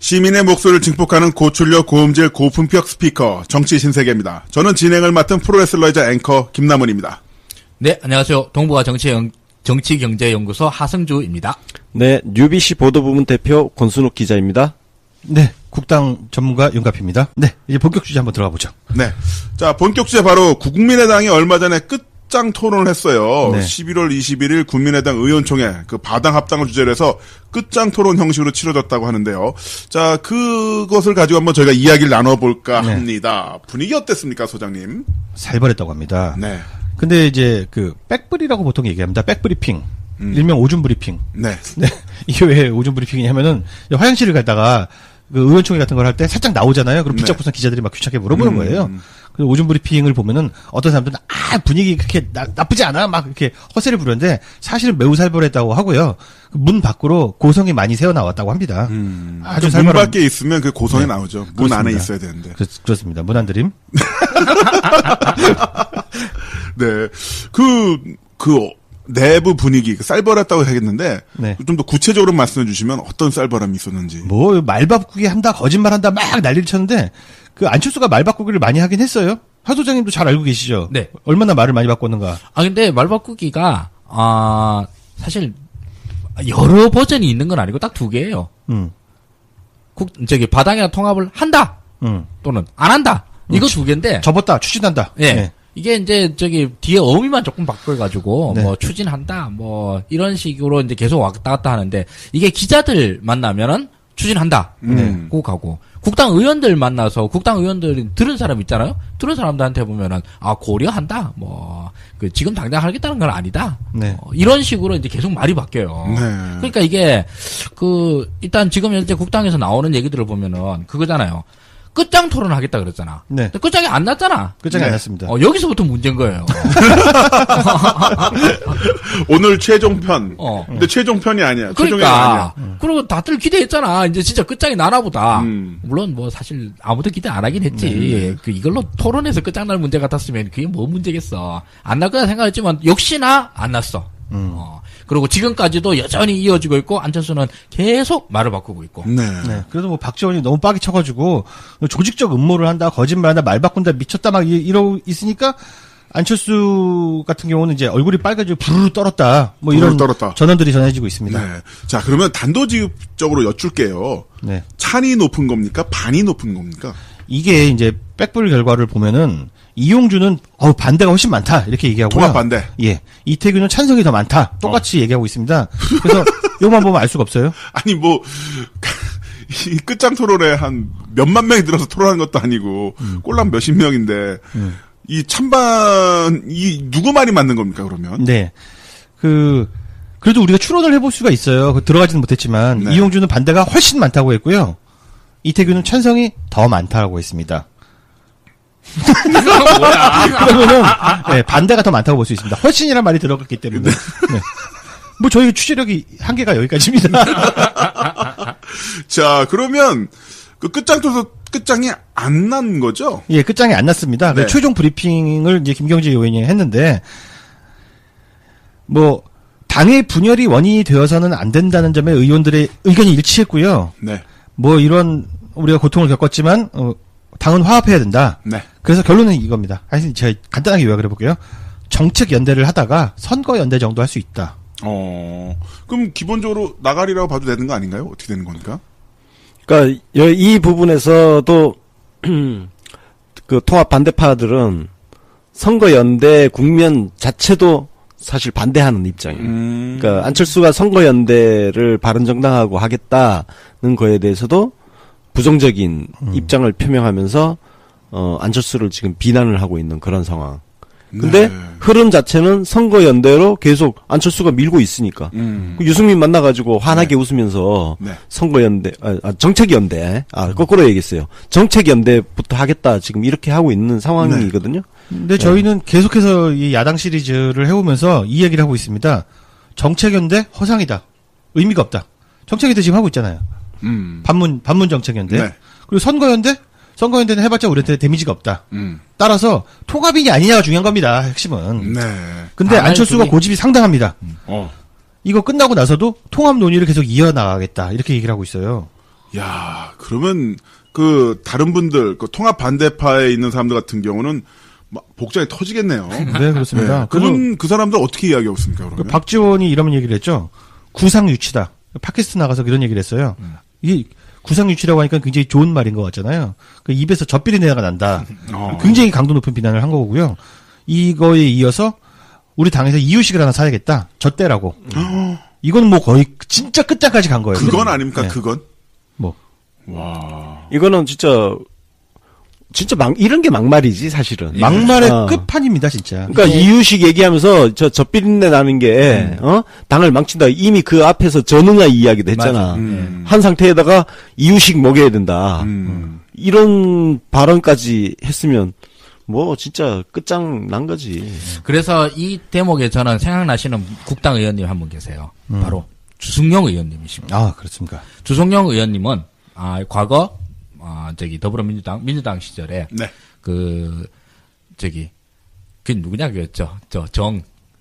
시민의 목소리를 증폭하는 고출력 고음질 고품격 스피커 정치 신세계입니다. 저는 진행을 맡은 프로레슬러이자 앵커 김남은입니다. 네, 안녕하세요. 동북아 정치경제연구소 하승주입니다. 네, UBC 보도부문 대표 권순욱 기자입니다. 네, 국당 전문가 윤갑입니다. 네, 이제 본격 주제 한번 들어가 보죠. 네, 자 본격 주제 바로 국민의당이 얼마 전에 끝장 토론을 했어요. 네. 11월 21일 국민의당 의원총회 그 바당 합당을 주제로 해서 끝장 토론 형식으로 치러졌다고 하는데요. 자, 그것을 가지고 한번 저희가 이야기를 나눠볼까 네. 합니다. 분위기 어땠습니까, 소장님? 살벌했다고 합니다. 네, 근데 이제 그 백브리라고 보통 얘기합니다. 백브리핑. 일명 오줌 브리핑. 네, 네. 이게 왜 오줌 브리핑이냐면은 화장실을 갔다가 그 의원총회 같은 걸 할 때 살짝 나오잖아요. 그럼 붙잡고선 기자들이 막 귀찮게 물어보는 거예요. 그래서 오줌 브리핑을 보면은 어떤 사람들은 분위기 그렇게 나쁘지 않아 막 이렇게 허세를 부르는데 사실은 매우 살벌했다고 하고요. 문 밖으로 고성이 많이 새어 나왔다고 합니다. 아주 문 살벌한. 밖에 있으면 그 고성이 네. 나오죠. 문 안에 그렇습니다. 있어야 되는데. 그렇습니다. 문 안 드림. 네, 그 내부 분위기 쌀벌했다고 하겠는데 네. 좀 더 구체적으로 말씀해 주시면 어떤 쌀벌함이 있었는지. 뭐 말바꾸기 한다 거짓말한다 막 난리를 쳤는데 그 안철수가 말바꾸기를 많이 하긴 했어요. 하 소장님도 잘 알고 계시죠? 네. 얼마나 말을 많이 바꿨는가. 근데 말 바꾸기가, 사실, 여러 버전이 있는 건 아니고 딱 두 개예요. 바당이랑 통합을 한다! 또는 안 한다! 이거 두 개인데. 접었다, 추진한다. 예. 네. 이게 이제 뒤에 어휘만 조금 바꿔가지고, 네. 추진한다, 이런 식으로 이제 계속 왔다 갔다 하는데, 이게 기자들 만나면은 추진한다. 고 가고. 국당 의원들 만나서 국당 의원들이 들은 사람 있잖아요? 들은 사람들한테 보면은, 고려한다. 지금 당장 하겠다는 건 아니다. 네. 이런 식으로 이제 계속 말이 바뀌어요. 네. 그러니까 이게, 일단 지금 현재 국당에서 나오는 얘기들을 보면은, 그거잖아요. 끝장 토론 하겠다 그랬잖아. 네. 근데 끝장이 안 났잖아. 끝장이 네. 안 났습니다. 여기서부터 문제인 거예요. 오늘 최종편. 어. 근데 최종편이 아니야. 최종이 아니야. 그러니까. 그리고 다들 기대했잖아. 이제 진짜 끝장이 나나 보다. 물론 사실 아무도 기대 안 하긴 했지. 이걸로 토론에서 끝장 날 문제 같았으면 그게 뭐 문제겠어. 안 날 거라 생각했지만 역시나 안 났어. 그리고 지금까지도 여전히 이어지고 있고 안철수는 계속 말을 바꾸고 있고. 네. 네. 그래도 박지원이 너무 빡이 쳐가지고 조직적 음모를 한다, 거짓말한다, 말 바꾼다, 미쳤다 막 이러고 있으니까 안철수 같은 경우는 이제 얼굴이 빨개지고 부르르 떨었다. 이런 떨었다. 전언들이 전해지고 있습니다. 네. 자, 그러면 단도직입적으로 여쭐게요. 네. 찬이 높은 겁니까? 반이 높은 겁니까? 이게 이제 백불 결과를 보면은 이용주는 반대가 훨씬 많다 이렇게 얘기하고요. 통합 반대. 예. 이태규는 찬성이 더 많다. 똑같이 얘기하고 있습니다. 그래서 이것만 보면 알 수가 없어요. 아니, 이 끝장 토론에 한 몇만 명이 들어서 토론하는 것도 아니고, 꼴랑 몇십 명인데, 이 누구 말이 맞는 겁니까, 그러면? 네. 그래도 우리가 추론을 해볼 수가 있어요. 들어가지는 못했지만, 네. 이용주는 반대가 훨씬 많다고 했고요. 이태규는 찬성이 더 많다고 했습니다. 그러면은, 네, 반대가 더 많다고 볼 수 있습니다. 훨씬이란 말이 들어갔기 때문에. 네. 저희 취재력이 한계가 여기까지입니다. 자, 그러면, 끝장 토론, 끝장이 안 난 거죠? 예, 끝장이 안 났습니다. 네. 최종 브리핑을 이제 김경재 의원이 했는데, 당의 분열이 원인이 되어서는 안 된다는 점에 의원들의 의견이 일치했고요. 네. 이런, 우리가 고통을 겪었지만, 당은 화합해야 된다. 네. 그래서 결론은 이겁니다. 하여튼 제가 간단하게 요약을 해볼게요. 정책 연대를 하다가 선거 연대 정도 할 수 있다. 그럼 기본적으로 나가리라고 봐도 되는 거 아닌가요? 어떻게 되는 겁니까? 그러니까 이 부분에서도 그 통합 반대파들은 선거연대 국면 자체도 사실 반대하는 입장이에요. 그러니까 안철수가 선거연대를 바른정당하고 하겠다는 거에 대해서도 부정적인 입장을 표명하면서 안철수를 지금 비난을 하고 있는 그런 상황. 근데 네. 흐름 자체는 선거연대로 계속 안철수가 밀고 있으니까. 유승민 만나가지고 환하게 웃으면서 네. 선거연대, 정책연대, 거꾸로 얘기했어요. 정책연대부터 하겠다 지금 이렇게 하고 있는 상황이거든요. 근데 저희는 계속해서 이 야당 시리즈를 해오면서 이 얘기를 하고 있습니다. 정책연대 허상이다. 의미가 없다. 정책연대 지금 하고 있잖아요. 반문 정책연대. 네. 그리고 선거연대는 해봤자 우리한테 데미지가 없다. 따라서 통합이냐 아니냐가 중요한 겁니다. 핵심은. 네. 근데 안철수가 고집이 상당합니다. 어. 이거 끝나고 나서도 통합 논의를 계속 이어나가겠다. 이렇게 얘기를 하고 있어요. 야, 그러면 그 다른 분들 그 통합 반대파에 있는 사람들 같은 경우는 막 복장이 터지겠네요. 네, 그렇습니다. 그 사람들 어떻게 이야기하고 있습니까? 그러면? 박지원이 이런 얘기를 했죠. 구상유치다. 팟캐스트 나가서 이런 얘기를 했어요. 이게 구상유치라고 하니까 굉장히 좋은 말인 것 같잖아요. 그 입에서 젖비린내가 난다. 굉장히 강도 높은 비난을 한 거고요. 이거에 이어서 우리 당에서 이유식을 하나 사야겠다. 젖대라고. 이건 뭐 거의 진짜 끝장까지 간 거예요. 그건 아닙니까? 네. 그건? 뭐. 와. 이거는 진짜 이런 게 막말이지, 사실은. 막말의 끝판입니다, 진짜. 그러니까 이유식 얘기하면서 젖비린내 나는 게, 당을 망친다. 이미 그 앞에서 전응아 이야기도 했잖아. 한 상태에다가 이유식 먹여야 된다. 이런 발언까지 했으면, 뭐, 진짜 끝장 난 거지. 그래서 이 대목에 저는 생각나시는 국당 의원님 한 분 계세요. 바로 주승용 의원님이십니다. 아, 그렇습니까. 주승용 의원님은, 과거, 민주당 시절에, 네. 그 누구냐,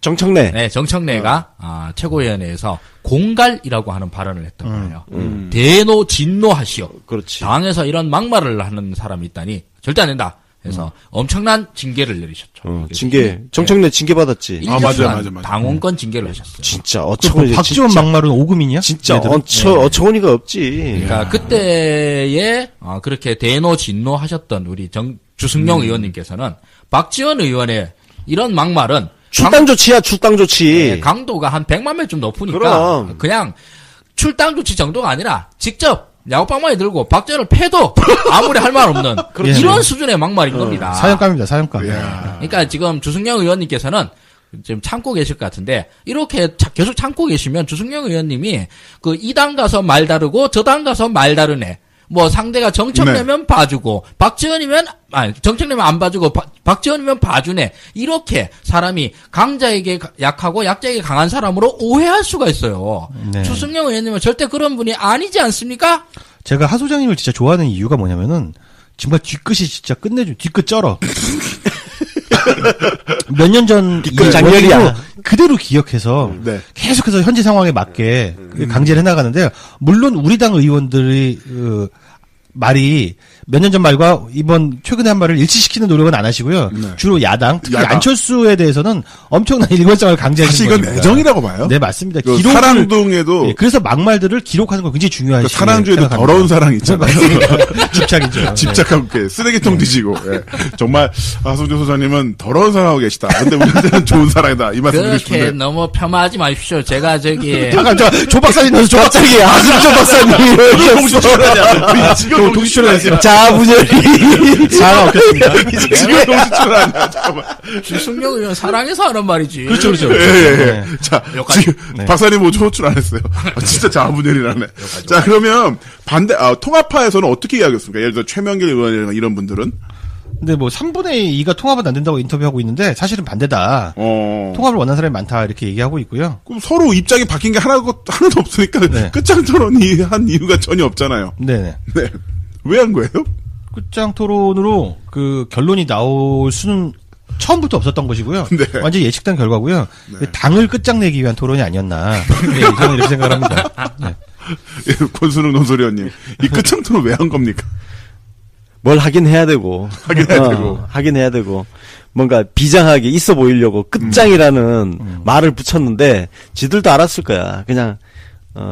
정청래. 네, 정청래가, 최고위원회에서 공갈이라고 하는 발언을 했던 거예요. 대노, 진노하시오. 그렇지. 당에서 이런 막말을 하는 사람이 있다니 절대 안 된다. 그래서 엄청난 징계를 내리셨죠. 징계. 정청래 징계 받았지. 1년 맞아. 당원권 징계를 하셨어요. 진짜 어처구니. 박지원 막말은 오금이냐? 진짜 어처구니가 없지. 그러니까 그때에 그렇게 대노 진노 하셨던 우리 주승용 의원님께서는 박지원 의원의 이런 막말은 출당 조치야, 출당 조치. 네, 강도가 한 100만 배쯤 높으니까 그럼. 그냥 출당 조치 정도가 아니라 직접 야구방망이 들고 박지원을 패도 아무리 할 말 없는 이런 수준의 막말인 겁니다. 사형감입니다, 사형감. 그러니까 지금 주승용 의원님께서는 지금 참고 계실 것 같은데 이렇게 계속 참고 계시면 주승용 의원님이 그 이 당 가서 말 다르고 저 당 가서 말 다르네. 뭐 상대가 정청래면 봐주고 정청래면 안 봐주고 박지원이면 봐주네. 이렇게 사람이 강자에게 약하고 약자에게 강한 사람으로 오해할 수가 있어요. 네. 주승용 의원님은 절대 그런 분이 아니지 않습니까? 제가 하 소장님을 진짜 좋아하는 이유가 뭐냐면은 정말 뒤끝이 진짜 끝내줘. 뒤끝 쩔어. 몇 년 전 뒤끝 장렬이야. 그대로 기억해서 네. 계속해서 현재 상황에 맞게 강제를 해나가는데요. 물론 우리 당 의원들의 말이 몇 년 전 말과 이번 최근에 한 말을 일치시키는 노력은 안 하시고요. 네. 주로 야당, 특히 야당. 안철수에 대해서는 엄청난 일관성을 강제하시는 사실 이건 겁니다. 애정이라고 봐요. 네, 맞습니다. 그 기록을- 사랑둥에도 예, 그래서 막말들을 기록하는 거 굉장히 중요하시죠. 그 사랑주에도 더러운 사랑 있잖아요. 집착이죠. 집착하고 이렇게 쓰레기통 뒤지고. 예. 정말 하성준 소장님은 더러운 사랑하고 계시다. 근데 우리한테는 좋은 사랑이다. 이 말씀 드리고 그렇게 싶은데. 너무 폄하하지 마십시오. 제가 잠깐, 조 박사님 넣어서 조 박사님. 아직도 박사님. 동시 출연이야. 지금 동시 출연이야. 자분열이. 자가 없겠습니다. 지금 동시 출연 아니야. 잠깐만. 주승용 의원 사랑해서 하는 말이지. 그렇죠, 그렇죠. 예. 자, 여기까지. 지금 네. 박사님 오늘 호출 안 했어요. 진짜 자아분열이라네. 자, 그러면 통합파에서는 어떻게 이야기했습니까? 예를 들어 최명길 의원이나 이런 분들은 근데 뭐 3분의 2가 통합은 안 된다고 인터뷰하고 있는데 사실은 반대다. 통합을 원하는 사람이 많다 이렇게 얘기하고 있고요. 그럼 서로 입장이 바뀐 게 하나도 없으니까 네. 끝장 토론이 한 이유가 전혀 없잖아요. 네네. 네. 왜 한 거예요? 끝장 토론으로 그 결론이 나올 수는 처음부터 없었던 것이고요. 네. 완전히 예측된 결과고요. 당을 끝장내기 위한 토론이 아니었나. 네, 저는 이렇게 생각을 합니다. 네. 권순웅 논설위원님, 이 끝장 토론 왜 한 겁니까? 뭘 하긴 해야 되고. 하긴 해야 되고. 뭔가 비장하게 있어 보이려고 끝장이라는 말을 붙였는데 지들도 알았을 거야. 그냥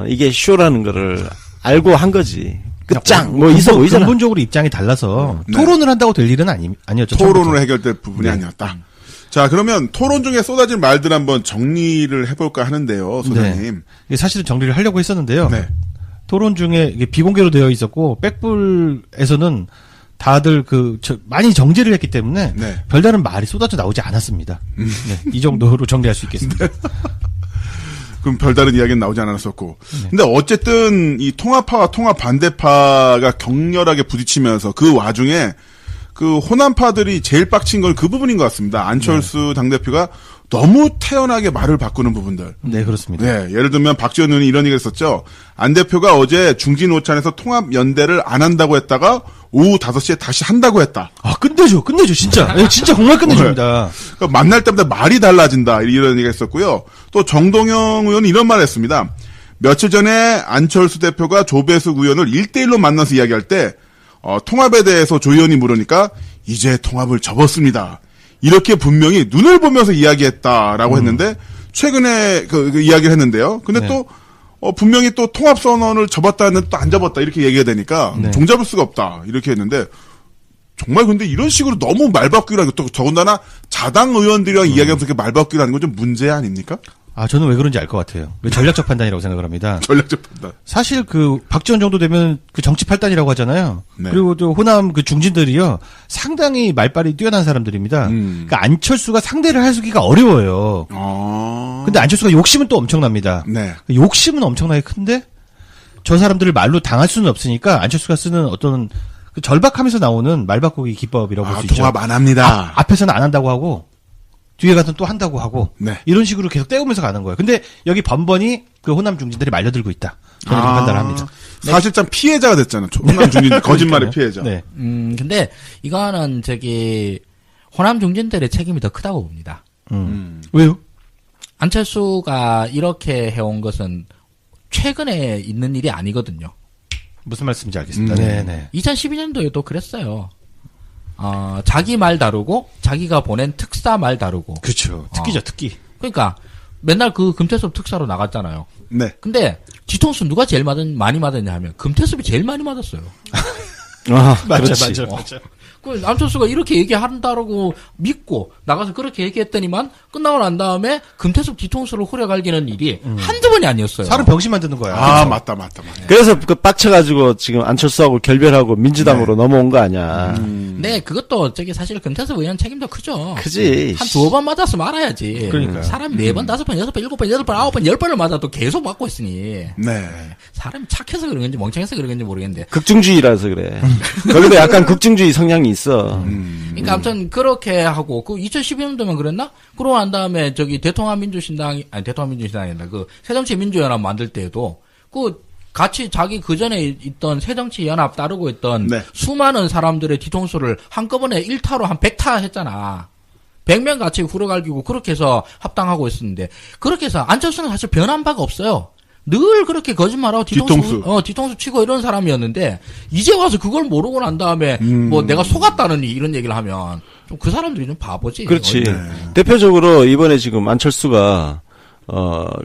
이게 쇼라는 거를 알고 한 거지. 끝장 뭐 있어 보이잖아. 근본적으로 입장이 달라서 네. 토론을 한다고 될 일은 아니었죠. 토론으로 해결될 부분이 아니었다. 자, 그러면 토론 중에 쏟아진 말들 한번 정리를 해볼까 하는데요, 소장님. 네. 사실은 정리를 하려고 했었는데요. 네. 토론 중에 이게 비공개로 되어 있었고 백불에서는 다들 많이 정제를 했기 때문에 네. 별다른 말이 쏟아져 나오지 않았습니다. 네, 이 정도로 정리할 수 있겠습니다. 그럼 별다른 이야기는 나오지 않았었고. 근데 어쨌든 이 통합파와 통합 반대파가 격렬하게 부딪히면서 그 와중에 그 호남파들이 제일 빡친 건 그 부분인 것 같습니다. 안철수 당대표가 너무 태연하게 말을 바꾸는 부분들. 네, 그렇습니다. 네, 예를 들면 박지원 의원이 이런 얘기를 했었죠. 안 대표가 어제 중진오찬에서 통합연대를 안 한다고 했다가 오후 5시에 다시 한다고 했다. 아, 끝내줘, 진짜. 네, 진짜 정말 끝내줍니다. 그러니까 만날 때마다 말이 달라진다. 이런 얘기가 있었고요. 또 정동영 의원이 이런 말을 했습니다. 며칠 전에 안철수 대표가 조배숙 의원을 1대1로 만나서 이야기할 때 통합에 대해서 조 의원이 물으니까 이제 통합을 접었습니다. 이렇게 분명히 눈을 보면서 이야기했다라고 했는데 최근에 그 이야기를 했는데요. 근데 네. 또 분명히 또 통합 선언을 접었다는 또 안 접었다 이렇게 얘기가 되니까 네. 종잡을 수가 없다 이렇게 했는데 정말 근데 이런 식으로 너무 말바꾸기로 하고 또 더군다나 자당 의원들이랑 이야기하면서 이렇게 말바꾸기로 하는 건 좀 문제 아닙니까? 아, 저는 왜 그런지 알 것 같아요. 전략적 판단이라고 생각을 합니다. 전략적 판단. 사실 그 박지원 정도 되면 그 정치 팔단이라고 하잖아요. 네. 그리고 또 호남 그 중진들이요. 상당히 말빨이 뛰어난 사람들입니다. 그러니까 안철수가 상대를 하기가 어려워요. 근데 안철수가 욕심은 또 엄청납니다. 네. 욕심은 엄청나게 큰데 저 사람들을 말로 당할 수는 없으니까 안철수가 쓰는 어떤 그 절박하면서 나오는 말바꾸기 기법이라고 볼 수 있죠. 통합 안 합니다. 앞에서는 안 한다고 하고 뒤에 가서는 또 한다고 하고 네. 이런 식으로 계속 떼우면서 가는 거예요. 근데 여기 번번이 그 호남 중진들이 말려들고 있다. 저는 이렇게 판단을 합니다. 사실상 피해자가 됐잖아. 호남 중진 거짓말의 피해자. 네. 근데 이거는 호남 중진들의 책임이 더 크다고 봅니다. 왜요? 안철수가 이렇게 해온 것은 최근에 있는 일이 아니거든요. 무슨 말씀인지 알겠습니다. 네네. 2012년도에도 그랬어요. 자기 말 다루고 자기가 보낸 특사 말 다루고. 그렇죠. 특기죠, 특기. 그러니까 맨날 그 금태섭 특사로 나갔잖아요. 네. 근데 뒤통수 누가 제일 많이 맞았냐 하면 금태섭이 제일 많이 맞았어요. 맞죠. 그 안철수가 이렇게 얘기한다라고 믿고 나가서 그렇게 얘기했더니만 끝나고 난 다음에 금태섭 뒤통수를 후려갈기는 일이 한두 번이 아니었어요. 사람 병신 만드는 거야. 아, 맞다. 그래서 그 빡쳐가지고 지금 안철수하고 결별하고 민주당으로 넘어온 거 아니야. 네, 그것도 사실 금태섭 의원 책임도 크죠. 크지. 한 두어 번 맞았으면 알아야지. 그러니까요. 사람이 4번, 5번, 6번, 7번, 8번, 9번, 10번을 맞아도 계속 맞고 있으니. 네. 사람이 착해서 그런 건지 멍청해서 그런 건지 모르겠는데. 극중주의라서 그래. 거기도 약간 극중주의 성향이 있어. 그러니까 아무튼 그렇게 하고 그 2012년도면 그랬나? 그러고 난 다음에 대통합민주신당이 아니라 그 새정치민주연합 만들 때에도 그 같이 자기 그 전에 있던 새정치연합 따르고 있던 네. 수많은 사람들의 뒤통수를 한꺼번에 1타로 한 100타 했잖아. 100명 같이 후려갈기고 그렇게 해서 합당하고 있었는데 그렇게 해서 안철수는 사실 변한 바가 없어요. 늘 그렇게 거짓말하고 뒤통수 치고 이런 사람이었는데 이제 와서 그걸 모르고 난 다음에 뭐 내가 속았다느니 이런 얘기를 하면 좀 그 사람들이 좀 바보지. 그렇지. 대표적으로 이번에 지금 안철수가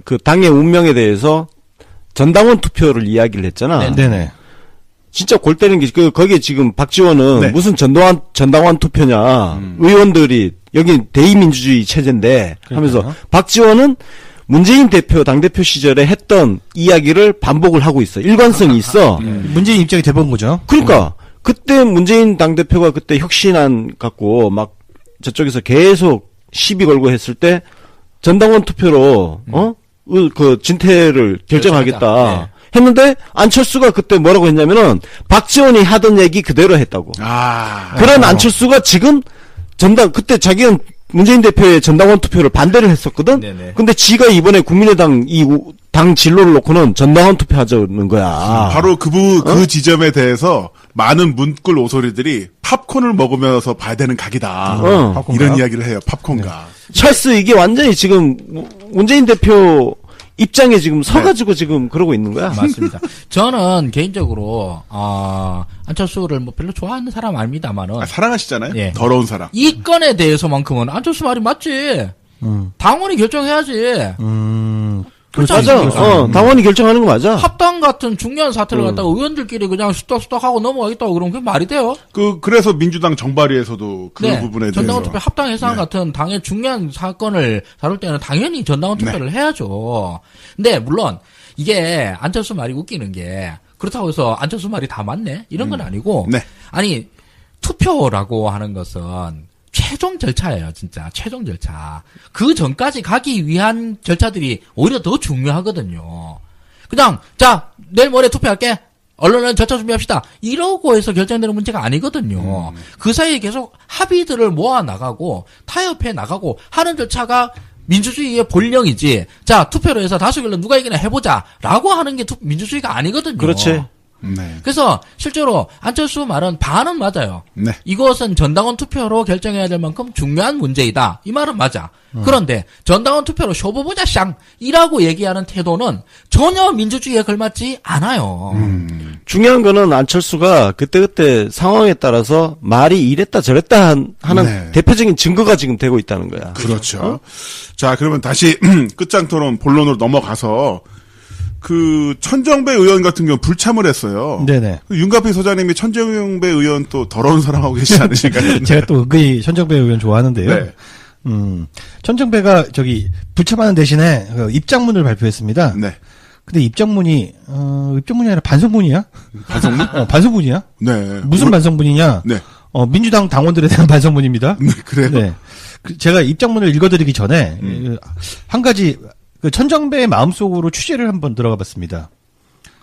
그 당의 운명에 대해서 전당원 투표를 이야기를 했잖아. 네네. 진짜 골 때리는 게 거기에 지금 박지원은 네. 무슨 전당원 투표냐. 의원들이 여기 대의민주주의 체제인데 하면서 박지원은 문재인 대표 당대표 시절에 했던 이야기를 반복을 하고 있어. 일관성이 있어. 문재인 입장이 돼본 거죠. 그러니까 그때 문재인 당대표가 그때 혁신안 갖고 막 저쪽에서 계속 시비 걸고 했을 때 전당원 투표로 그 진퇴를 결정하겠다 네. 했는데 안철수가 그때 뭐라고 했냐면은 박지원이 하던 얘기 그대로 했다고. 그런 안철수가 지금 그때 자기는 문재인 대표의 전당원 투표를 반대를 했었거든. 네네. 근데 지가 이번에 국민의당 당 진로를 놓고는 전당원 투표하자는 거야. 바로 그 지점에 대해서 많은 문꿀 오소리들이 팝콘을 먹으면서 봐야 되는 각이다. 이런 이야기를 해요. 팝콘가. 찰스 이게 완전히 지금 문재인 대표 입장에 지금 서가지고 지금 그러고 있는 거야. 맞습니다. 저는 개인적으로 안철수를 뭐 별로 좋아하는 사람 아닙니다만은 사랑하시잖아요. 예. 더러운 사람. 이 건에 대해서만큼은 안철수 말이 맞지. 당원이 결정해야지. 맞아. 당원이 결정하는 거 맞아. 합당 같은 중요한 사태를 갖다가 의원들끼리 그냥 수덕수덕 하고 넘어가겠다고 그러면 그게 말이 돼요? 그래서 민주당 정발위에서도 그 부분에 전당원 대해서. 투표 합당 해산 같은 당의 중요한 사건을 다룰 때는 당연히 전당원 투표를 해야죠. 근데 물론 이게 안철수 말이 웃기는 게 그렇다고 해서 안철수 말이 다 맞네? 이런 건 아니고 네. 아니 투표라고 하는 것은 최종 절차예요, 진짜. 최종 절차. 그 전까지 가기 위한 절차들이 오히려 더 중요하거든요. 그냥, 내일 모레 투표할게. 언론은 절차 준비합시다. 이러고 해서 결정되는 문제가 아니거든요. 그 사이에 계속 합의들을 모아나가고, 타협해 나가고 하는 절차가 민주주의의 본령이지. 투표로 해서 다수결로 누가 이기나 해보자. 라고 하는 게 민주주의가 아니거든요. 그렇지. 네. 그래서 실제로 안철수 말은 반은 맞아요. 네. 이것은 전당원 투표로 결정해야 될 만큼 중요한 문제이다. 이 말은 맞아. 그런데 전당원 투표로 쇼부보자 쌍이라고 얘기하는 태도는 전혀 민주주의에 걸맞지 않아요. 중요한 거는 안철수가 그때그때 상황에 따라서 말이 이랬다 저랬다 하는 네. 대표적인 증거가 지금 되고 있다는 거야. 그렇죠. 자, 그러면 다시 끝장 토론 본론으로 넘어가서 그 천정배 의원 같은 경우 불참을 했어요. 네네. 윤가피 소장님이 천정배 의원 또 더러운 사람하고 계시지 않으신가요? 제가 또 은근히 천정배 의원 좋아하는데요. 네. 천정배가 불참하는 대신에 그 입장문을 발표했습니다. 네. 근데 입장문이 아니라 반성문이야? 반성문? 반성문이야? 네. 무슨 반성문이냐? 네. 민주당 당원들에 대한 반성문입니다. 네, 그래요? 네. 제가 입장문을 읽어드리기 전에 한 가지 그 천정배의 마음속으로 취재를 한번 들어가 봤습니다.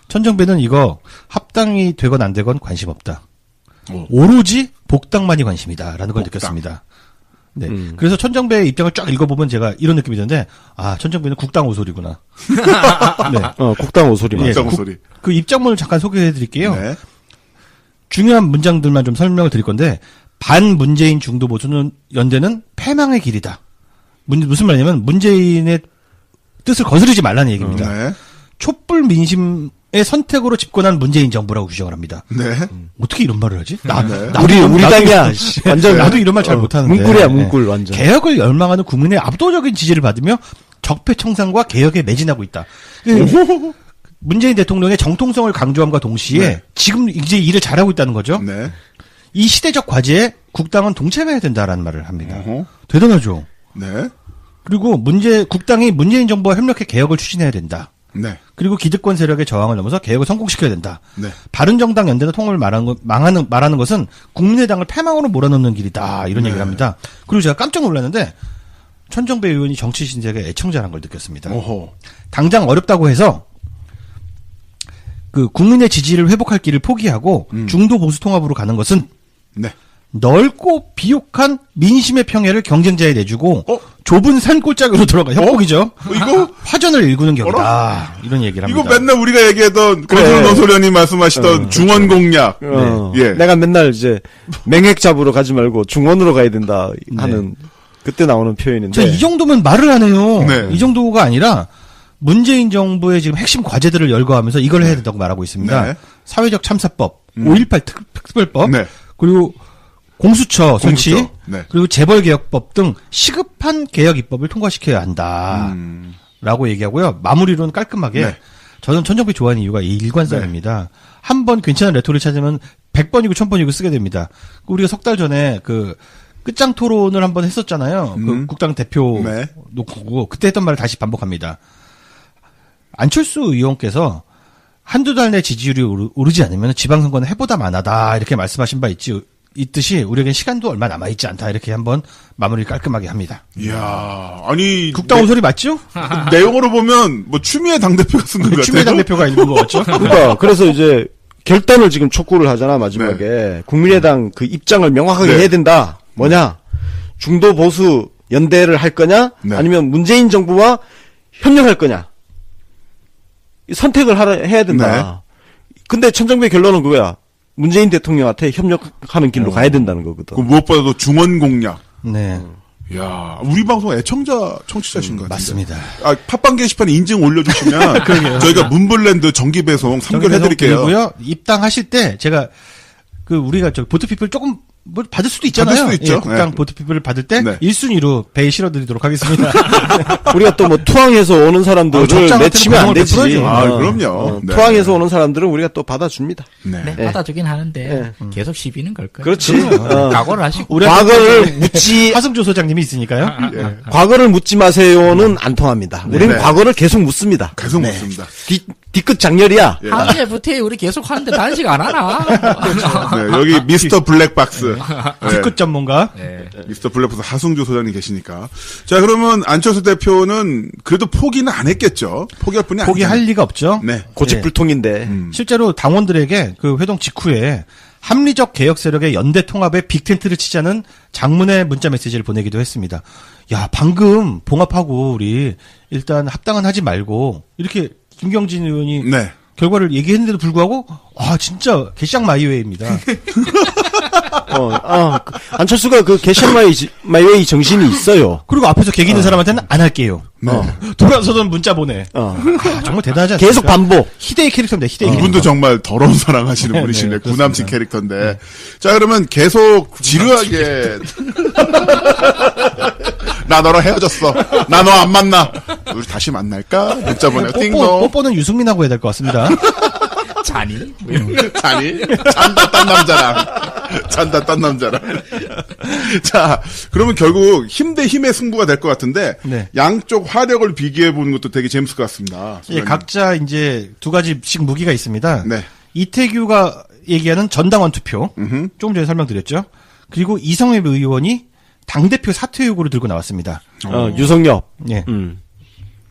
천정배는 이거 합당이 되건 안 되건 관심 없다. 오로지 복당만이 관심이다라는 걸 복당. 느꼈습니다. 네. 그래서 천정배의 입장을 쫙 읽어보면 제가 이런 느낌이 드는데, 천정배는 국당 오소리구나. 네. 국당 오소리만. 국당 오소리. 그 입장문을 잠깐 소개해 드릴게요. 네. 중요한 문장들만 좀 설명을 드릴 건데, 반문재인 중도 보수 연대는 패망의 길이다. 무슨 말이냐면, 문재인의 뜻을 거스르지 말라는 얘기입니다. 네. 촛불 민심의 선택으로 집권한 문재인 정부라고 규정을 합니다. 네. 어떻게 이런 말을 하지? 우리 당이야. 완전 나도 이런 말 잘 못하는데. 문꿀이야, 문꿀 완전. 개혁을 열망하는 국민의 압도적인 지지를 받으며 적폐청산과 개혁에 매진하고 있다. 문재인 대통령의 정통성을 강조함과 동시에 네. 지금 이제 일을 잘하고 있다는 거죠. 네. 이 시대적 과제에 국당은 동참해야 된다라는 말을 합니다. 어허. 대단하죠. 네. 그리고 국당이 문재인 정부와 협력해 개혁을 추진해야 된다. 네. 그리고 기득권 세력의 저항을 넘어서 개혁을 성공시켜야 된다. 네. 바른정당 연대나 통합을 말하는 것은 국민의당을 패망으로 몰아넣는 길이다. 이런 네. 얘기를 합니다. 그리고 제가 깜짝 놀랐는데 천정배 의원이 정치 신세계 애청자라는 걸 느꼈습니다. 오호. 당장 어렵다고 해서 그 국민의 지지를 회복할 길을 포기하고 중도 보수 통합으로 가는 것은 네. 넓고 비옥한 민심의 평야를 경쟁자에 내주고 좁은 산골짜기로 들어가 협곡이죠. 이거 화전을 일구는 격이다. 이런 얘기를 합니다. 이거 맨날 우리가 얘기했던 그래. 고승 노소련이 말씀하시던 중원 공약. 예. 내가 맨날 이제 맹핵 잡으러 가지 말고 중원으로 가야 된다 하는 그때 나오는 표현인데. 이 정도면 말을 안 해요. 네. 이 정도가 아니라 문재인 정부의 지금 핵심 과제들을 열거하면서 이걸 해야 된다고 말하고 있습니다. 네. 사회적 참사법, 5.18 특별법, 네. 그리고 공수처 설치, 공수처. 네. 그리고 재벌개혁법 등 시급한 개혁 입법을 통과시켜야 한다. 라고 얘기하고요. 마무리로는 깔끔하게 네. 저는 천정배 좋아하는 이유가 이 일관성입니다. 한 번 괜찮은 레토를 찾으면 100번이고 1000번이고 쓰게 됩니다. 우리가 석 달 전에 그 끝장 토론을 한번 했었잖아요. 그 국당 대표 네. 놓고 그때 했던 말을 다시 반복합니다. 안철수 의원께서 한두 달 내 지지율이 오르지 않으면 지방선거는 해보다 만하다 이렇게 말씀하신 바 있듯이 우리에겐 시간도 얼마 남아있지 않다 이렇게 한번 마무리를 깔끔하게 합니다. 이야, 아니. 국당 오소리 맞죠? 내용으로 보면, 추미애 당대표가 쓴 것 같아요. 추미애 당대표가 읽은 거 같죠? 그러니까 그래서 이제 결단을 지금 촉구를 하잖아 마지막에 국민의당 그 입장을 명확하게 네. 해야 된다. 뭐냐? 중도 보수 연대를 할 거냐? 네. 아니면 문재인 정부와 협력할 거냐? 이 선택을 해야 된다. 근데 천정배 결론은 그거야. 문재인 대통령한테 협력하는 길로 가야 된다는 거거든. 그 무엇보다도 중원 공약. 네. 이야, 우리 방송 청취자신 것 같아요. 맞습니다. 팟빵 게시판에 인증 올려주시면 저희가 문블랜드 정기 배송 선결해드릴게요. 그리고요 입당하실 때 제가 우리가 보트피플 조금 받을 수도 있잖아요. 받을 수도 있죠. 예, 국당 네. 보트피플을 받을 때 네. 1순위로 배에 실어드리도록 하겠습니다. 우리가 또 투항해서 오는 사람들을 적자 내치면 안 같은 되지. 부분을 아, 그럼요. 네. 투항해서 오는 사람들은 우리가 또 받아줍니다. 네. 네, 받아주긴 하는데 계속 시비는 걸 거예요. 그렇지. 각오를 하시고 과거를 묻지 하승조 소장님이 있으니까요. 과거를 묻지 마세요는 안 통합니다. 우리는 네. 과거를 계속 묻습니다. 계속 묻습니다. 뒤끝 장렬이야. 예. 한재 부태 우리 계속 하는데 단식 안 하나? 네, 여기 미스터 블랙박스. 네. 뒤끝 전문가. 네. 미스터 블랙박스 하승조 소장님 계시니까. 자, 그러면 안철수 대표는 그래도 포기는 안 했겠죠. 포기할 분이 아니죠. 포기할 리가 없죠. 네. 고집불통인데. 실제로 당원들에게 그 회동 직후에 합리적 개혁 세력의 연대 통합에 빅텐트를 치자는 장문의 문자 메시지를 보내기도 했습니다. 야, 방금 봉합하고 우리 일단 합당은 하지 말고 이렇게 김경진 의원이 네. 결과를 얘기했는데도 불구하고 진짜 개샹 마이웨이입니다. 안철수가 그 개샹 마이웨이 정신이 있어요. 그리고 앞에서 개기는 사람한테는 안 할게요. 돌아서던 문자 보내. 정말 대단하지 않습니까? 계속 반복. 희대의 캐릭터입니다. 희대의 캐릭터. 이분도 정말 더러운 사랑하시는 분이시네. 구남친 캐릭터인데. 자, 그러면 계속 지루하게. 나 너랑 헤어졌어. 나 너 안 만나. 우리 다시 만날까? 문자 보내. 띵동. 뽀뽀는 유승민하고 해야 될 것 같습니다. 자니? 자니? 잔다 딴 남자랑. 잔다 딴 남자랑. 자, 그러면 결국 힘 대 힘의 승부가 될 것 같은데. 네. 양쪽 화력을 비교해보는 것도 되게 재밌을 것 같습니다. 예, 각자 이제 두 가지씩 무기가 있습니다. 네. 이태규가 얘기하는 전당원 투표. 조금 전에 설명드렸죠. 그리고 이성엽 의원이 당대표 사퇴 요구를 들고 나왔습니다. 유성엽. 예.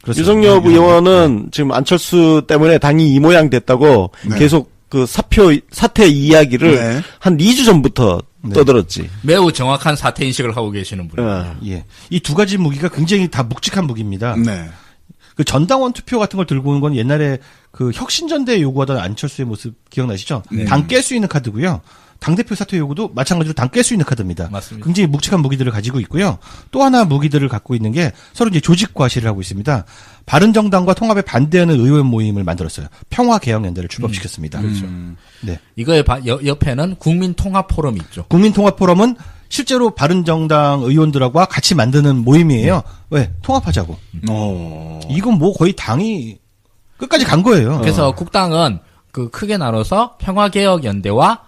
그렇습니다. 유성엽 의원은 지금 안철수 때문에 당이 이 모양 됐다고 네. 계속 그 사퇴 이야기를 네. 한 2주 전부터 떠들었지. 매우 정확한 사태 인식을 하고 계시는 분이에요. 예. 이 두 가지 무기가 굉장히 다 묵직한 무기입니다. 네. 그 전당원 투표 같은 걸 들고 오는 건 옛날에 그 혁신전대에 요구하던 안철수의 모습 기억나시죠? 당 깰 수 있는 카드고요. 당대표 사퇴 요구도 마찬가지로 당 깰 수 있는 카드입니다. 맞습니다. 굉장히 묵직한 무기들을 가지고 있고요. 또 하나 무기들을 갖고 있는 게 서로 이제 조직 과시를 하고 있습니다. 바른정당과 통합에 반대하는 의원 모임을 만들었어요. 평화개혁연대를 출범시켰습니다. 그렇죠. 네. 이거의 옆에는 국민통합포럼이 있죠. 국민통합포럼은 실제로 바른정당 의원들하고 같이 만드는 모임이에요. 왜? 통합하자고. 이건 뭐 거의 당이 끝까지 간 거예요. 그래서 국당은 그 크게 나눠서 평화개혁연대와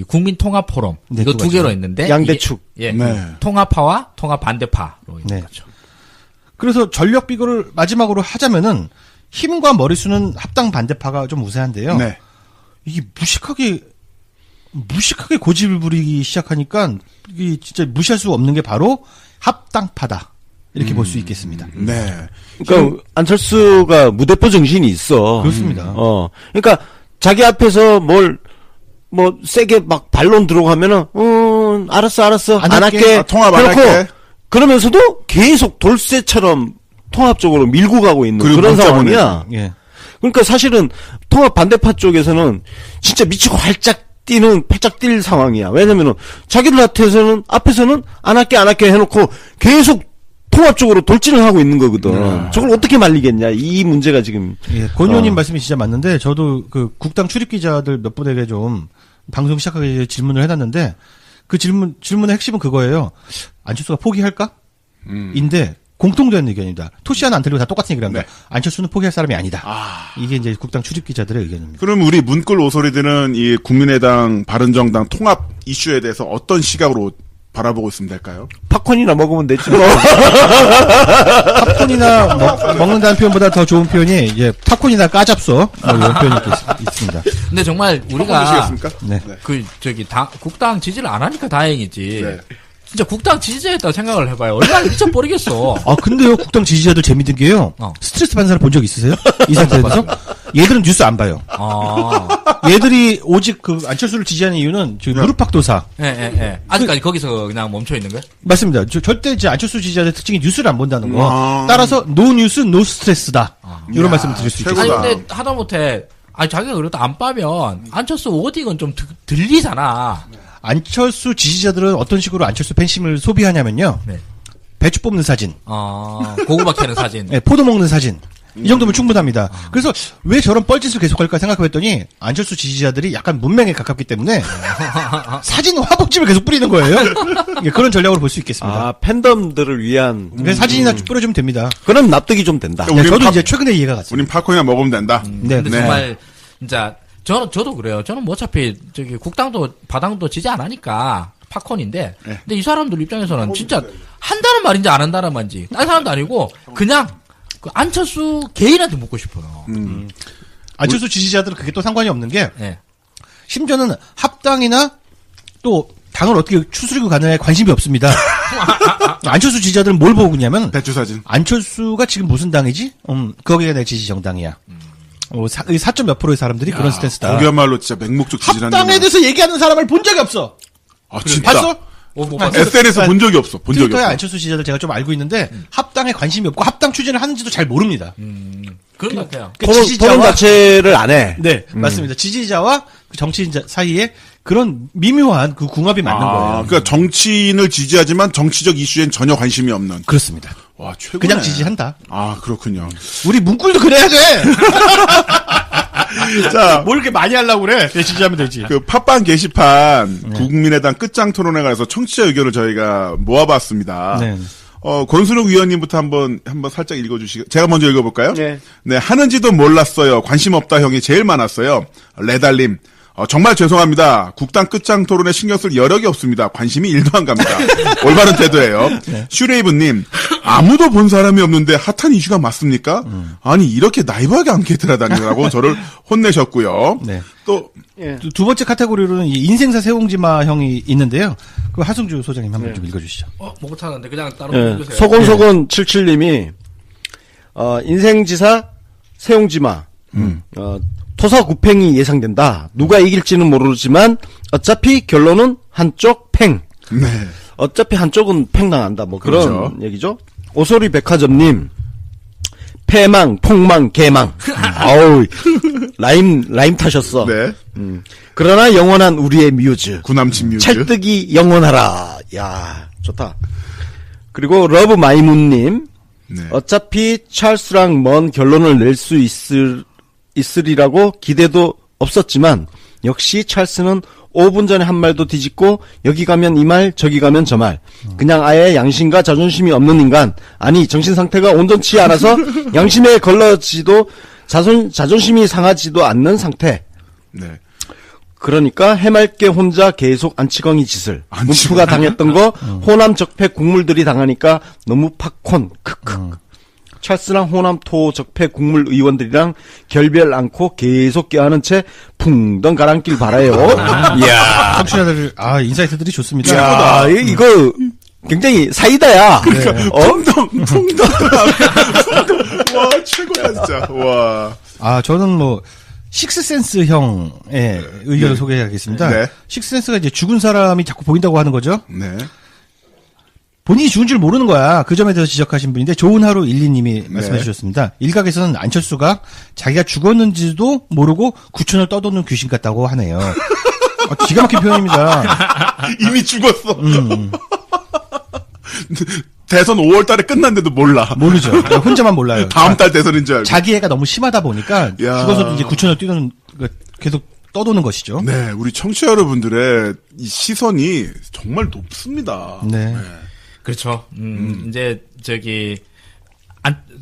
국민통합포럼 네, 이거 두 두 개로 가지죠. 있는데 양대축. 이게, 예, 네. 통합파와 통합 반대파로 있는 네. 거죠. 그래서 전력 비교를 마지막으로 하자면은 힘과 머릿수는 합당 반대파가 좀 우세한데요. 네. 이게 무식하게 고집을 부리기 시작하니까 이게 진짜 무시할 수 없는 게 바로 합당파다. 이렇게 볼 수 있겠습니다. 네. 그러니까 안철수가 무대포 정신이 있어. 그렇습니다. 그러니까 자기 앞에서 뭐 세게 막 반론 들어가면은 알았어 안 할게. 통합 안 해놓고 할게. 그러면서도 계속 돌쇠처럼 통합적으로 밀고 가고 있는 그리고 그런 문자 상황이야. 예. 그러니까 사실은 통합 반대파 쪽에서는 진짜 미치고 활짝 뛸 상황이야. 왜냐면은 자기들한테서는 앞에서는 안 할게 해놓고 계속 통합적으로 돌진을 하고 있는 거거든. 저걸 어떻게 말리겠냐. 이 문제가 지금. 예, 권 의원님 말씀이 진짜 맞는데 저도 그 국당 출입 기자들 몇 분에게 좀 방송 시작하기 전에 질문을 해놨는데 그 질문의 핵심은 그거예요. 안철수가 포기할까? 인데 공통된 의견입니다. 토시 하나 안 틀리고 다 똑같은 얘기를 합니다. 네. 안철수는 포기할 사람이 아니다. 이게 이제 국당 출입 기자들의 의견입니다. 그럼 우리 문골 오소리들은 이 국민의당, 바른정당 통합 이슈에 대해서 어떤 시각으로 바라보고 있으면 될까요? 팝콘이나 먹으면 되지. 팝콘이나 먹는다는 표현보다 더 좋은 표현이 이제 팝콘이나 까잡소 이런 표현이 있습니다. 근데 정말 우리가 보시겠습니까? 네. 국당 지지를 안 하니까 다행이지. 네. 진짜 국당 지지자였다고 생각을 해봐요. 얼마나 미쳐버리겠어. 근데요, 국당 지지자들 재밌는 게요. 스트레스 받는 사람 본 적 있으세요? 이 상태에서? 얘들은 뉴스 안 봐요. 얘들이 오직 그 안철수를 지지하는 이유는 무릎팍도사. 예. 아직까지 거기서 그냥 멈춰 있는 거야? 맞습니다. 절대 이제 안철수 지지자들 특징이 뉴스를 안 본다는 거. 따라서 노 뉴스, 노 스트레스다. 이런 말씀을 드릴 수 최고다. 있겠습니다. 아니, 근데 하다못해, 자기가 그래도 안 빠면, 안철수 워딩은 좀 들리잖아. 안철수 지지자들은 어떤 식으로 안철수 팬심을 소비하냐면요. 네. 배추 뽑는 사진. 고구마 캐는 사진. 네, 포도 먹는 사진. 이 정도면 충분합니다. 그래서 왜 저런 뻘짓을 계속할까 생각해봤더니 안철수 지지자들이 약간 문맹에 가깝기 때문에 사진 화보집을 계속 뿌리는 거예요. 그런 전략으로 볼 수 있겠습니다. 팬덤들을 위한. 그래서 사진이나 뿌려주면 됩니다. 그럼 납득이 좀 된다. 우린 저도 이제 최근에 이해가 갔어요. 우린 팝콘이나 먹으면 된다. 네. 근데 정말, 진짜, 저도 그래요. 저는 뭐 어차피, 국당도, 바당도 지지 안 하니까, 팝콘인데, 근데 이 사람들 입장에서는 진짜, 한다는 말인지 안 한다는 말인지, 딴 사람도 아니고, 그냥, 그 안철수 개인한테 묻고 싶어요. 안철수 지지자들은 그게 또 상관이 없는 게, 네. 심지어는 합당이나 또 당을 어떻게 추스리고 가느냐에 관심이 없습니다. 안철수 지지자들은 뭘 보고 있냐면, 대추 사진. 안철수가 지금 무슨 당이지? 거기가 내 지지 정당이야. 4점 몇 프로의 사람들이 그런 스탠스다. 거기야말로 진짜 맹목적 지지라는. 합당에 대해서 얘기하는 사람을 본 적이 없어. 진짜. 봤어? 못 봤어. SNS에서 본 적이 없어. 본 적이 트위터에 없어. 안철수 지지자들 제가 좀 알고 있는데 합당에 관심이 없고 합당 추진을 하는지도 잘 모릅니다. 그런 것 같아요. 토론 자체를 안 해. 네, 맞습니다. 지지자와 그 정치인 사이에 그런 미묘한 그 궁합이 맞는 거예요. 그러니까 정치인을 지지하지만 정치적 이슈엔 전혀 관심이 없는. 그렇습니다. 와, 최고네. 그냥 지지한다. 아, 그렇군요. 우리 문꿀도 그래야 돼. 자, 뭘 이렇게 많이 하려고 그래? 그냥 지지하면 되지. 그 팟빵 게시판 국민의당 끝장 토론에 관해서 청취자 의견을 저희가 모아봤습니다. 네. 권순욱 위원님부터 한번 살짝 읽어주시고, 제가 먼저 읽어볼까요? 네. 네, 하는지도 몰랐어요. 관심 없다 형이 제일 많았어요. 레달님. 정말 죄송합니다. 국당 끝장 토론에 신경 쓸 여력이 없습니다. 관심이 1도 안 갑니다. 올바른 태도예요. 네. 슈레이브님, 아무도 본 사람이 없는데 핫한 이슈가 맞습니까? 아니, 이렇게 나이브하게 안케이트를 하다니라고 저를 혼내셨고요. 네. 또, 예. 두 번째 카테고리로는 이 인생사 세옹지마 형이 있는데요. 그 하승주 소장님 한번 좀 읽어주시죠. 못 찾았는데 그냥 따로 예. 읽으세요. 소곤소곤 77님이 인생지사 세옹지마 토사구팽이 예상된다. 누가 이길지는 모르지만 어차피 결론은 한쪽 팽. 네. 어차피 한쪽은 팽당한다. 뭐 그런 그렇죠. 얘기죠. 오소리 백화점님 패망, 폭망, 개망. 아우 라임 타셨어. 네. 그러나 영원한 우리의 뮤즈. 구남친 뮤즈. 찰떡이 영원하라. 야 좋다. 그리고 러브 마이문님 네. 어차피 찰스랑 먼 결론을 낼 수 있으리라고 기대도 없었지만 역시 찰스는 5분 전에 한 말도 뒤집고 여기 가면 이 말 저기 가면 저 말 그냥 아예 양심과 자존심이 없는 인간 아니 정신 상태가 온전치 않아서 양심에 걸러지도 자존심이 상하지도 않는 상태 네. 그러니까 해맑게 혼자 계속 안치광이 짓을 안치광. 문프가 당했던 거 호남 적폐 국물들이 당하니까 너무 팝콘 크크 찰스랑 호남 토 적폐 국물 의원들이랑 결별 않고 계속 껴안은 채 붕덩 가랑길 바라요. 이야. 청취자들, 인사이트들이 좋습니다. 야, 이거 굉장히 사이다야. 풍덩. 와, 최고다, 진짜. 와. 저는 뭐, 식스센스 형의 의견을 소개하겠습니다. 네. 식스센스가 이제 죽은 사람이 자꾸 보인다고 하는 거죠. 네. 본인이 죽은 줄 모르는 거야. 그 점에 대해서 지적하신 분인데 좋은 하루 12님이 말씀해 주셨습니다. 일각에서는 안철수가 자기가 죽었는지도 모르고 구천을 떠도는 귀신 같다고 하네요. 기가 막힌 표현입니다. 이미 죽었어. 대선 5월 달에 끝났는데도 몰라. 모르죠. 혼자만 몰라요. 다음 달 대선인 줄 알고. 자기 애가 너무 심하다 보니까 야. 죽어서도 이제 구천을 뛰는 계속 떠도는 것이죠. 네, 우리 청취자 여러분들의 이 시선이 정말 높습니다. 네. 그렇죠. 이제 저기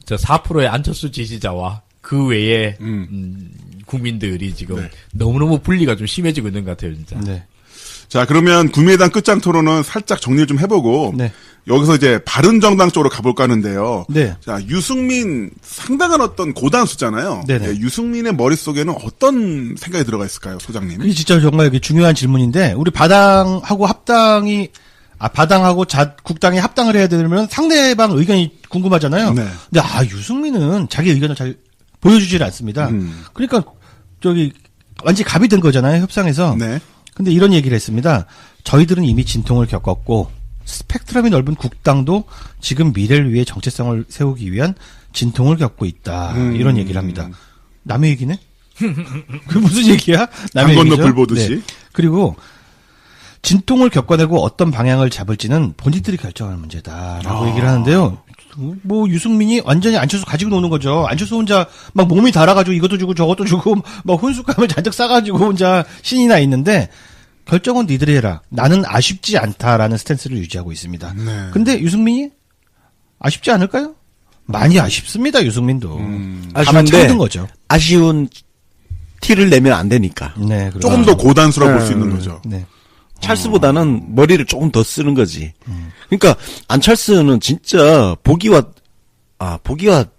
4%의 안철수 지지자와 그 외에 국민들이 지금 네. 너무너무 분리가 좀 심해지고 있는 것 같아요, 진짜. 네. 자, 그러면 국민의당 끝장 토론은 살짝 정리를 좀 해보고 네. 여기서 이제 바른정당 쪽으로 가볼까 하는데요. 네. 자, 유승민 상당한 어떤 고단수잖아요. 네네. 네, 유승민의 머릿속에는 어떤 생각이 들어가 있을까요, 소장님? 그게 진짜 정말 중요한 질문인데 우리 바당하고 합당이 바당하고 국당이 합당을 해야 되면 상대방 의견이 궁금하잖아요. 네. 근데 유승민은 자기 의견을 잘 보여주질 않습니다. 그러니까 완전히 갑이 된 거잖아요, 협상에서. 네. 근데 이런 얘기를 했습니다. 저희들은 이미 진통을 겪었고 스펙트럼이 넓은 국당도 지금 미래를 위해 정체성을 세우기 위한 진통을 겪고 있다. 이런 얘기를 합니다. 남의 얘기네? 그게 무슨 얘기야? 남의 강 건너 얘기죠? 불 보듯이. 네. 그리고 진통을 겪어내고 어떤 방향을 잡을지는 본인들이 결정하는 문제다라고 얘기를 하는데요. 뭐 유승민이 완전히 안철수 가지고 노는 거죠. 안철수 혼자 막 몸이 달아가지고 이것도 주고 저것도 주고 막 혼숙감을 잔뜩 싸가지고 혼자 신이 나 있는데 결정은 니들이 해라. 나는 아쉽지 않다라는 스탠스를 유지하고 있습니다. 네. 근데 유승민이 아쉽지 않을까요? 많이 아쉽습니다. 유승민도. 다만 아쉬운데 참는 거죠. 아쉬운 티를 내면 안 되니까. 네, 그렇죠. 조금 더 고단수라 볼 수 있는 거죠. 네. 찰스보다는 머리를 조금 더 쓰는 거지. 그러니까 안찰스는 진짜 보기와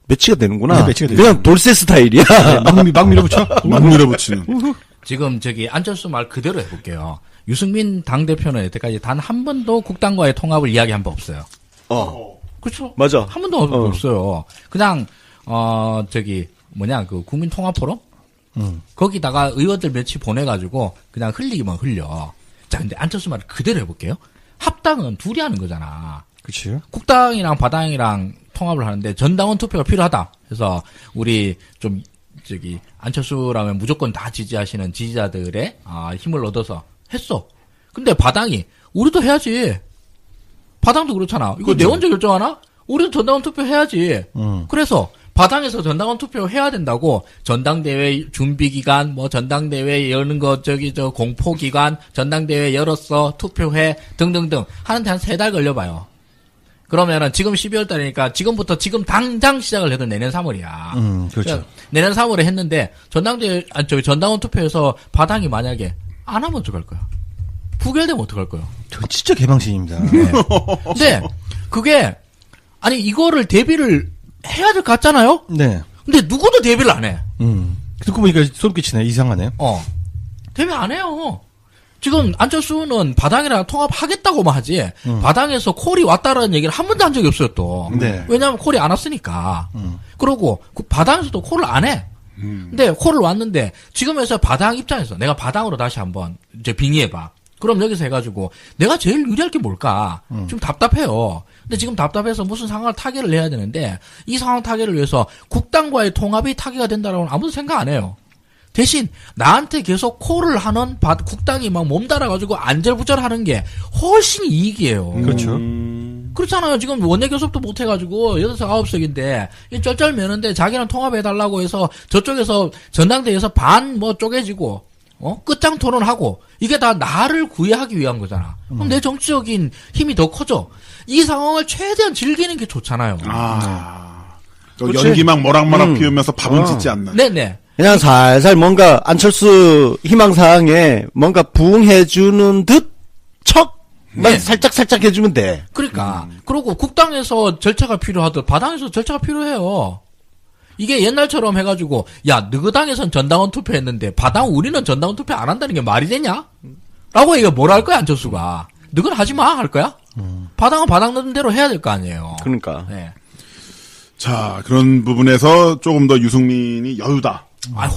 매치가 되는구나. 네, 매치가 되죠. 그냥 돌쇠 스타일이야. 막 밀어붙여. 막 밀어붙이는. 지금 안철수 말 그대로 해볼게요. 유승민 당대표는 여태까지 단 한 번도 국당과의 통합을 이야기한 바 없어요. 그렇죠. 맞아. 한 번도 없어요. 그냥 국민 통합 포럼? 거기다가 의원들 며칠 보내가지고 그냥 흘리기만 흘려. 자, 근데 안철수 말을 그대로 해볼게요. 합당은 둘이 하는 거잖아. 그렇죠. 국당이랑 바당이랑 통합을 하는데 전당원 투표가 필요하다 그래서 우리 좀 안철수라면 무조건 다 지지하시는 지지자들의 힘을 얻어서 했어. 근데 바당이 우리도 해야지. 바당도 그렇잖아. 이거 내 혼자 결정하나? 우리도 전당원 투표 해야지. 그래서 바당에서 전당원 투표 해야 된다고 전당대회 준비 기간, 뭐 전당대회 여는 거 공포 기간, 전당대회 열었어, 투표해 등등등 하는데 한 3달 걸려봐요. 그러면은 지금 12월 달이니까 지금부터 지금 당장 시작을 해도 내년 3월이야. 그렇죠. 그러니까 내년 3월에 했는데 전당원 투표에서 바당이 만약에 안 하면 어떡할 거야? 부결되면 어떡할 거야? 저 진짜 개망신입니다. 네. 근데 그게 아니 이거를 대비를 해야 될 것 같잖아요? 네. 근데 누구도 대비를 안 해. 듣고 보니까 소름 끼치네. 이상하네요. 대비 안 해요. 지금 안철수는 바당이랑 통합하겠다고만 하지 바당에서 콜이 왔다라는 얘기를 한 번도 한 적이 없어요 또. 네. 왜냐하면 콜이 안 왔으니까. 그러고 바당에서도 콜을 안 해. 근데 콜을 왔는데 지금에서 바당 입장에서 내가 바당으로 다시 한번 이제 빙의해봐. 그럼 여기서 해가지고 내가 제일 유리할 게 뭘까? 좀 답답해요. 근데 지금 답답해서 무슨 상황을 타개를 해야 되는데 이 상황 타개를 위해서 국당과의 통합이 타개가 된다라고는 아무도 생각 안 해요. 대신 나한테 계속 콜을 하는 국당이 막 몸달아가지고 안절부절하는 게 훨씬 이익이에요. 그렇죠. 그렇잖아요. 지금 원내교섭도 못 해가지고 8석 9석인데 쩔쩔매는데 자기랑 통합해달라고 해서 저쪽에서 전당대회에서 반 뭐 쪼개지고 끝장 토론하고 이게 다 나를 구애하기 위한 거잖아. 그럼 내 정치적인 힘이 더 커져. 이 상황을 최대한 즐기는 게 좋잖아요. 연기막 모락모락 피우면서 밥은 짓지 않는. 네네. 그냥 살살 뭔가 안철수 희망사항에 뭔가 부응해주는 듯 척만 네. 살짝 해주면 돼. 그러니까. 그리고 국당에서 절차가 필요하듯 바당에서 절차가 필요해요. 이게 옛날처럼 해가지고 야 너그 당에선 전당원 투표했는데 바당 우리는 전당원 투표 안 한다는 게 말이 되냐? 라고 이거 뭐라 할 거야 안철수가. 너는 하지 마 할 거야? 바당은 바당 대로 해야 될 거 아니에요. 그러니까. 네. 자, 그런 부분에서 조금 더 유승민이 여유다.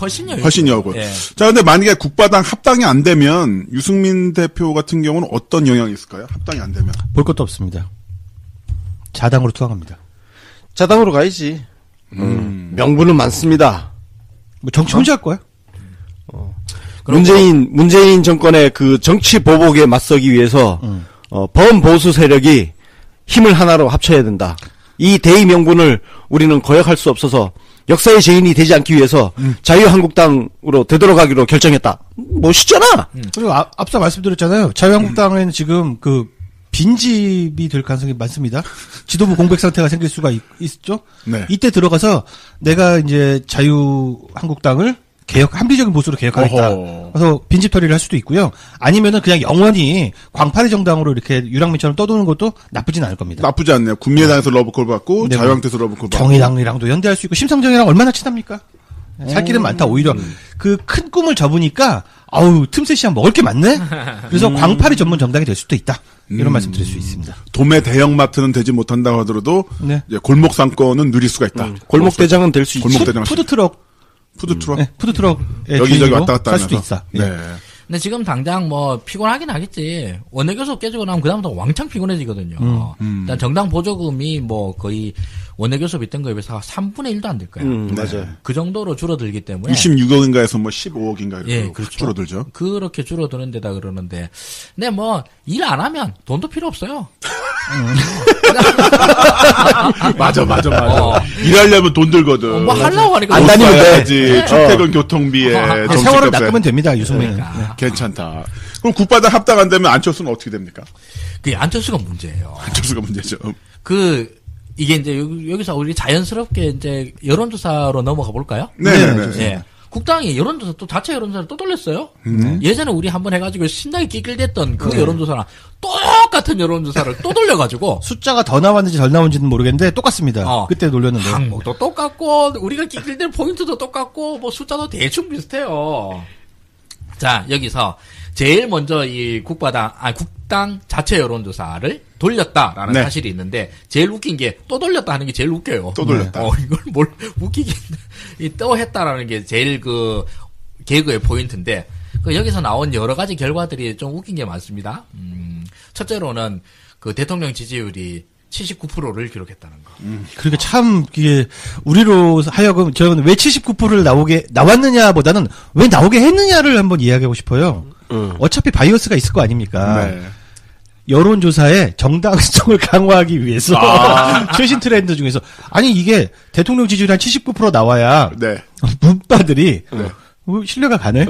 훨씬요. 훨씬 여고. 예. 자, 근데 만약에 국바당 합당이 안 되면 유승민 대표 같은 경우는 어떤 영향이 있을까요? 합당이 안 되면. 볼 것도 없습니다. 자당으로 투항합니다. 자당으로 가야지. 명분은 많습니다. 뭐 정치 혼자 할 거야? 문재인 정권의 그 정치 보복에 맞서기 위해서 범보수 세력이 힘을 하나로 합쳐야 된다. 이 대의 명분을 우리는 거역할 수 없어서 역사의 죄인이 되지 않기 위해서 자유한국당으로 되돌아가기로 결정했다. 멋있잖아. 그리고 앞서 말씀드렸잖아요. 자유한국당에는 지금 그 빈집이 될 가능성이 많습니다. 지도부 공백 상태가 생길 수가 있죠. 네. 이때 들어가서 내가 이제 자유한국당을 합리적인 보수로 개혁하겠다. 어허. 그래서 빈집 처리를 할 수도 있고요. 아니면은 그냥 영원히 광파리 정당으로 이렇게 유랑민처럼 떠도는 것도 나쁘진 않을 겁니다. 나쁘지 않네요. 국민의당에서 러브콜 받고 네, 자유한국당에서 러브콜 받고. 정의당이랑도 연대할 수 있고 심상정이랑 얼마나 친합니까? 살 길은 많다. 오히려 그 큰 꿈을 접으니까 아우 틈새 시장 먹을 게 많네. 그래서 광파리 전문 정당이 될 수도 있다. 이런 말씀 드릴 수 있습니다. 도매 대형마트는 되지 못한다고 하더라도 네. 이제 골목 상권은 누릴 수가 있다. 골목대장은 될 수 있지. 골목대장. 푸드트럭 푸드트럭. 네, 푸드트럭 여기저기 왔다 갔다 할 수도 하면서. 있어. 네. 근데 지금 당장 뭐 피곤하긴 하겠지. 원내교섭 깨지고 나면 그다음부터 왕창 피곤해지거든요. 일단 정당 보조금이 뭐 거의 원내교섭 있던 거에 비해서 3분의 1도 안 될 거야. 맞아요. 그 정도로 줄어들기 때문에 66억인가에서 뭐 15억인가 이렇게 예, 그렇죠. 줄어들죠. 그렇게 줄어드는 데다 그러는데 근데 뭐 일 안 하면 돈도 필요 없어요. 맞아. 일하려면 돈 들거든. 뭐 하려고 하니까 안 돈 다니면 써야 돼. 지 출퇴근 교통비에 세월을 점심값에. 낚으면 됩니다. 유승민은. 그러니까. 괜찮다. 그럼 국바당 합당 안 되면 안철수는 어떻게 됩니까? 그게 안철수가 문제예요. 안철수가 문제죠. 이게 이제 여기서 우리 자연스럽게 이제 여론조사로 넘어가 볼까요? 네네네. 예. 국당이 여론조사 또 자체 여론조사를 또 돌렸어요. 예전에 우리 한번 해가지고 신나게 끼낄댔던 그 여론조사랑 똑같은 여론조사를 또 돌려가지고 숫자가 더 나왔는지 덜 나온지는 모르겠는데 똑같습니다. 그때 놀렸는데. 항목도 똑같고 우리가 끼낄댈 포인트도 똑같고 뭐 숫자도 대충 비슷해요. 자 여기서 제일 먼저 이 국당 자체 여론조사를 돌렸다라는 네. 사실이 있는데 제일 웃긴 게 또 돌렸다 하는 게 제일 웃겨요. 또 돌렸다. 이걸 뭘 웃기긴 또 했다라는 게 제일 그 개그의 포인트인데 여기서 나온 여러 가지 결과들이 좀 웃긴 게 많습니다. 첫째로는 그 대통령 지지율이 79%를 기록했다는 거. 그러니까 참 이게 우리로 하여금 저는 왜 79%를 나왔느냐보다는 왜 나오게 했느냐를 한번 이야기하고 싶어요. 어차피 바이어스가 있을 거 아닙니까? 네. 여론조사의 정당성을 강화하기 위해서 최신 트렌드 중에서 아니 이게 대통령 지지율 한 79% 나와야 네. 문바들이 신뢰가 가네.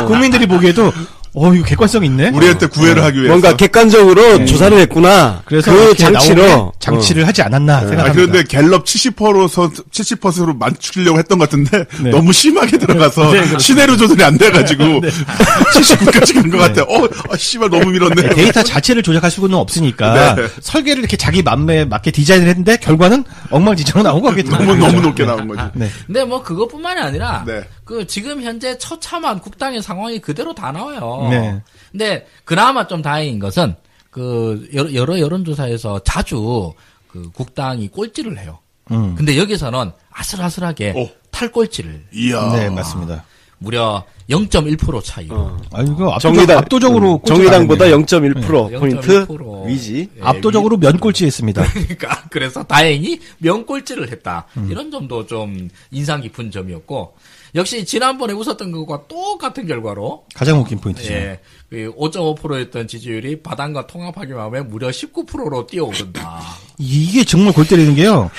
국민들이 보기에도 이거 객관성 있네. 우리한테 구애를 하기 위해서. 뭔가 객관적으로 조사를 했구나. 그래서 그 장치로 장치를 하지 않았나 생각합니다. 그런데 갤럽 70%로 맞추려고 했던 것 같은데 네. 너무 심하게 들어가서 네, 시내로 조절이 안 돼가지고 79까지 간 것 같아요. 씨발 너무 밀었네. 데이터 자체를 조작할 수는 없으니까 네. 설계를 이렇게 자기 맘에 맞게 디자인을 했는데 결과는 엉망진창으로 나온 거겠죠. 너무 높게 나온 거지. 네. 근데 뭐 그것뿐만이 아니라 네. 그 지금 현재 처참한 국당의 상황이 그대로 다 나와요. 네. 근데 그나마 좀 다행인 것은 그 여러 여론조사에서 자주 그 국당이 꼴찌를 해요. 근데 여기서는 아슬아슬하게 오. 탈꼴찌를 이야. 네, 맞습니다. 무려 0.1% 차이로. 이거 정의당 압도적으로 정의당보다 꼴찌가 0.1% 포인트 0.1% 위지. 예, 압도적으로 면꼴찌했습니다. 그러니까 그래서 다행히 명꼴찌를 했다. 이런 점도 좀 인상 깊은 점이었고 역시 지난번에 웃었던 것과 똑같은 결과로 가장 웃긴 포인트죠. 예, 그 5.5%였던 지지율이 바당과 통합하기만 하면 무려 19%로 뛰어오른다. 이게 정말 골 때리는 게요.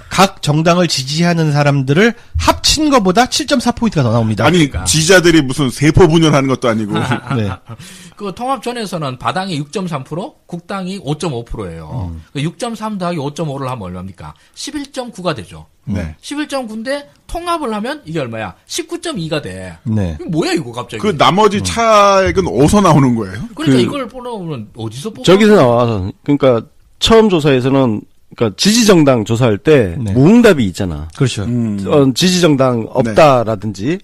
각 정당을 지지하는 사람들을 합친 것보다 7.4포인트가 더 나옵니다. 아니 그러니까. 지지자들이 무슨 세포 분열하는 것도 아니고. 네. 그 통합전에서는 바당이 6.3%, 국당이 5.5%예요. 6.3 더하기 5.5를 하면 얼마입니까? 11.9가 되죠. 네. 11.9인데 통합을 하면 이게 얼마야? 19.2가 돼. 네. 이거 뭐야 이거 갑자기? 그 나머지 차액은 어디서 나오는 거예요? 그러니까 이걸 보면 어디서 뽑아? 저기서 나와서 그러니까 처음 조사에서는 그러니까 지지정당 조사할 때 네. 무응답이 있잖아. 그렇죠. 지지정당 없다라든지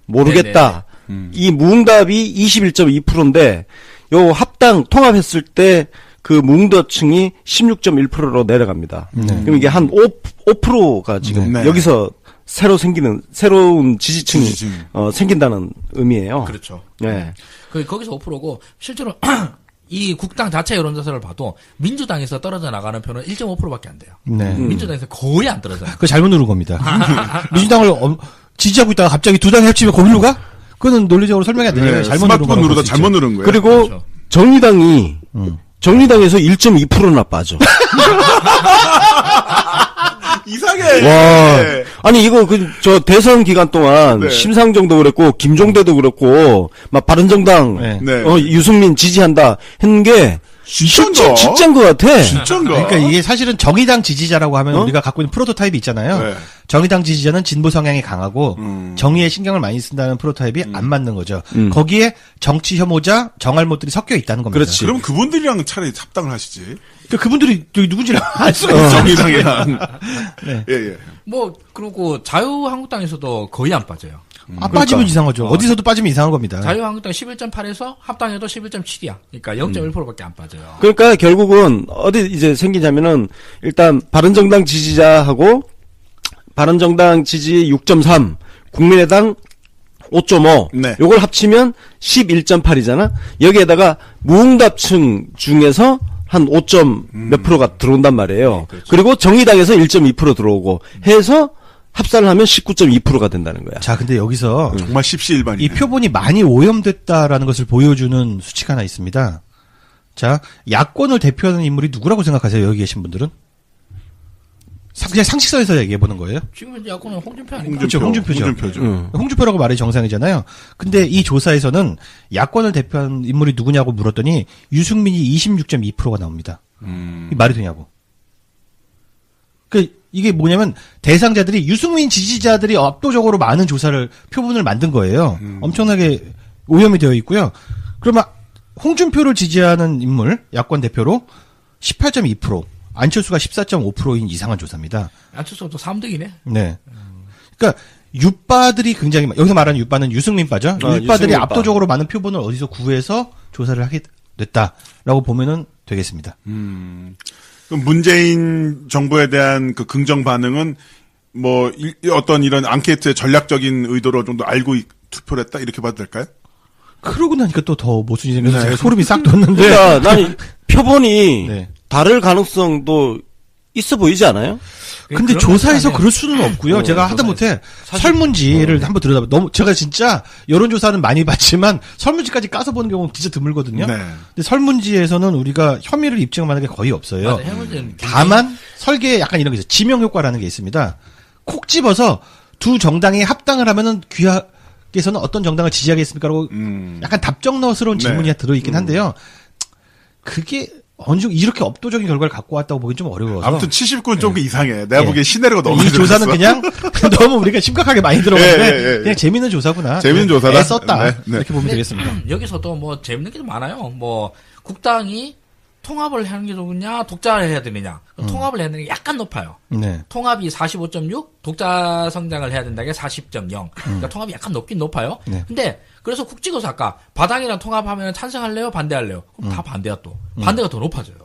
모르겠다. 이 무응답이 21.2%인데 요 합당 통합했을 때 그 무응답층이 16.1%로 내려갑니다. 그럼 이게 한 5%가 지금 네. 여기서 새로운 지지층이 지지층. 생긴다는 의미예요. 그렇죠. 네. 거기서 5%고 실제로 이 국당 자체 여론조사를 봐도 민주당에서 떨어져 나가는 표는 1.5%밖에 안 돼요. 네. 민주당에서 거의 안 떨어져요. 그거 잘못 누른 겁니다. 민주당을 지지하고 있다가 갑자기 두 당이 합치면 거기로 가? 그거는 논리적으로 설명이 안 되니까 네, 잘못 스마트폰 누른 누르다 거라고 잘못 누른 거예요. 그리고 그렇죠. 정의당에서 1.2%나 빠져. 이상해. 와. 네. 아니, 이거, 저, 대선 기간 동안, 네. 심상정도 그랬고, 김종대도 그랬고, 막, 바른정당, 네. 네. 유승민 지지한다, 했는 게, 진짜인가? 진짜인 것 같아. 진짜인가? 그러니까 이게 사실은 정의당 지지자라고 하면 우리가 갖고 있는 프로토타입이 있잖아요. 네. 정의당 지지자는 진보 성향이 강하고 정의에 신경을 많이 쓴다는 프로토타입이 안 맞는 거죠. 거기에 정치 혐오자, 정알못들이 섞여 있다는 겁니다. 그렇지. 그럼 그분들이랑 차라리 합당을 하시지. 그러니까 그분들이 저기 누군지를 알 수가 있어요. 정의당이랑. 네. 예, 예. 뭐 그리고 자유한국당에서도 거의 안 빠져요. 빠지면 이상하죠. 어디서도 빠지면 이상한 겁니다. 자유한국당 11.8에서 합당해도 11.7이야. 그러니까 0.1%밖에 안 빠져요. 그러니까 결국은, 어디 이제 생기냐면은, 일단, 바른정당 지지자하고, 바른정당 지지 6.3, 국민의당 5.5, 네. 요걸 합치면 11.8이잖아? 여기에다가, 무응답층 중에서, 한 5점 몇 프로가 들어온단 말이에요. 네, 그렇죠. 그리고 정의당에서 1.2% 들어오고 해서 합산을 하면 19.2%가 된다는 거야. 자, 근데 여기서 정말 십시일반이네. 이 표본이 많이 오염됐다라는 것을 보여주는 수치가 하나 있습니다. 자, 야권을 대표하는 인물이 누구라고 생각하세요? 여기 계신 분들은? 그냥 상식선에서 얘기해보는 거예요? 지금 현재 야권은 홍준표 아닌가? 그렇죠, 홍준표죠. 홍준표죠. 홍준표라고 말이 정상이잖아요. 근데 이 조사에서는 야권을 대표하는 인물이 누구냐고 물었더니 유승민이 26.2%가 나옵니다. 이 말이 되냐고. 이게 뭐냐면 대상자들이 유승민 지지자들이 압도적으로 많은 조사를 표본을 만든 거예요. 엄청나게 오염이 되어 있고요. 그러면 홍준표를 지지하는 인물 야권 대표로 18.2%, 안철수가 14.5%인 이상한 조사입니다. 안철수도 3등이네. 네. 그러니까 유빠들이 굉장히 여기서 말하는 유빠는 유승민빠죠. 유빠들이 유승민빠. 압도적으로 많은 표본을 어디서 구해서 조사를 하게 됐다라고 보면은 되겠습니다. 그럼 문재인 정부에 대한 그 긍정 반응은 뭐 어떤 이런 앙케이트의 전략적인 의도로 정도 알고 투표를 했다 이렇게 봐도 될까요? 그러고 나니까 또 더 모순이 생겨서 제가 소름이 싹 돋는데. 그러니까 난 표본이 네. 다를 가능성도 있어 보이지 않아요? 근데 조사에서 그럴 수는 없고요. 제가 하다못해 설문지를 한번 들여다봐. 너무 제가 진짜 여론조사는 많이 봤지만 설문지까지 까서 보는 경우는 진짜 드물거든요. 네. 근데 설문지에서는 우리가 혐의를 입증하는 게 거의 없어요. 맞아요. 다만 설계에 약간 이런 게 있어요. 지명 효과라는 게 있습니다. 콕 집어서 두 정당이 합당을 하면은 귀하께서는 어떤 정당을 지지하겠습니까라고 약간 답정너스러운 질문이 들어있긴 한데요. 그게 어느 정도 이렇게 압도적인 결과를 갖고 왔다고 보기 좀 어려워서. 아무튼 70군 좀 이상해. 내가 보기엔 시내리가 너무 이 조사는 그냥 너무 우리가 심각하게 많이 들어갔는데 그냥 재밌는 조사구나. 재밌는 조사다. 애 썼다. 네, 네. 이렇게 보면 되겠습니다. 여기서도 뭐 재밌는 게 많아요. 뭐 국당이 통합을 하는 게 좋으냐, 독자를 해야 되느냐. 통합을 해야 되는 게 약간 높아요. 네. 통합이 45.6, 독자 성장을 해야 된다는 게 40.0. 그러니까 통합이 약간 높긴 높아요. 네. 근데 그래서 국 찍어서 아까 바당이랑 통합하면 찬성할래요, 반대할래요? 그럼 다 반대야 또. 반대가 더 높아져요.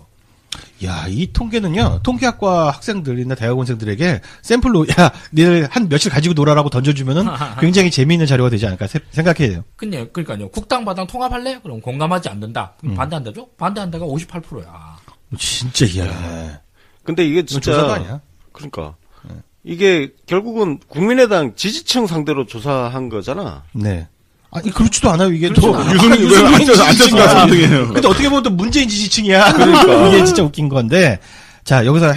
야, 이 통계는요, 통계학과 학생들이나 대학원생들에게 샘플로, 야, 니들 한 며칠 가지고 놀아라고 던져주면은 굉장히 재미있는 자료가 되지 않을까 생각해야 돼요. 그러니까요. 국당 바당 통합할래? 그럼 공감하지 않는다. 그럼 반대한다죠? 반대한다가 58%야. 진짜 희한해. 근데 이게 이건 진짜. 조사가 아니야. 그러니까. 이게 결국은 국민의당 지지층 상대로 조사한 거잖아. 네. 아니, 그렇지도 않아요, 이게. 그렇죠. 또. 유승민 지지층이야. 안철수가 3등이에요. 근데 어떻게 보면 또 문재인 지지층이야. 그러니까. 이게 진짜 웃긴 건데. 자, 여기서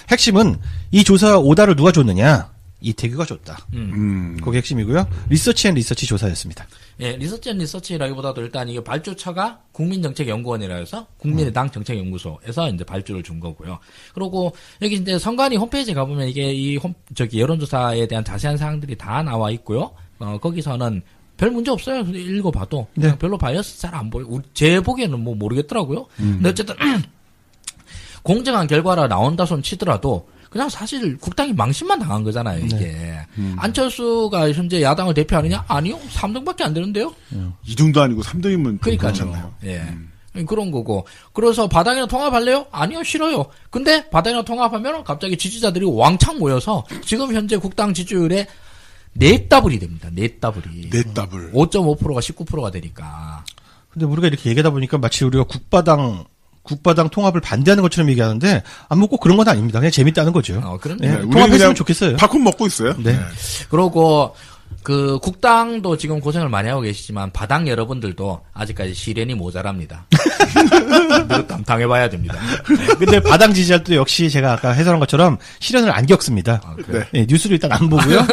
핵심은 이 조사 오다를 누가 줬느냐? 이태규가 줬다. 그게 핵심이고요. 리서치 앤 리서치 조사였습니다. 예, 리서치 앤 리서치라기보다도 일단 이게 발주처가 국민정책연구원이라 해서 국민의당 정책연구소에서 이제 발주를 준 거고요. 그리고 여기 이제 선관위 홈페이지에 가보면 이게 여론조사에 대한 자세한 사항들이 다 나와 있고요. 거기서는 별 문제 없어요. 읽어봐도. 네. 별로 바이어스 잘 안 보여. 제 보기에는 뭐 모르겠더라고요. 근데 어쨌든, 공정한 결과라 나온다 손 치더라도, 그냥 사실 국당이 망신만 당한 거잖아요, 이게. 네. 안철수가 현재 야당을 대표하느냐? 아니요. 3등밖에 안 되는데요? 2등도 아니고 3등이면 그러니까요. 괜찮나요? 예. 그런 거고. 그래서 바당이랑 통합할래요? 아니요, 싫어요. 근데 바당이랑 통합하면 갑자기 지지자들이 왕창 모여서 지금 현재 국당 지지율에 넷더블이 됩니다. 넷더블이. 5.5%가 19%가 되니까. 근데 우리가 이렇게 얘기하다 보니까 마치 우리가 국바당 통합을 반대하는 것처럼 얘기하는데, 뭐 꼭 그런 건 아닙니다. 그냥 재밌다는 거죠. 그런데. 네, 우리는 통합했으면 그냥 좋겠어요. 팝콘 먹고 있어요. 네. 그러고, 국당도 지금 고생을 많이 하고 계시지만, 바당 여러분들도 아직까지 시련이 모자랍니다. 당해봐야 됩니다. 근데 바당 지지자도 역시 제가 아까 해설한 것처럼 시련을 안 겪습니다. 네. 네, 뉴스를 일단 안 보고요.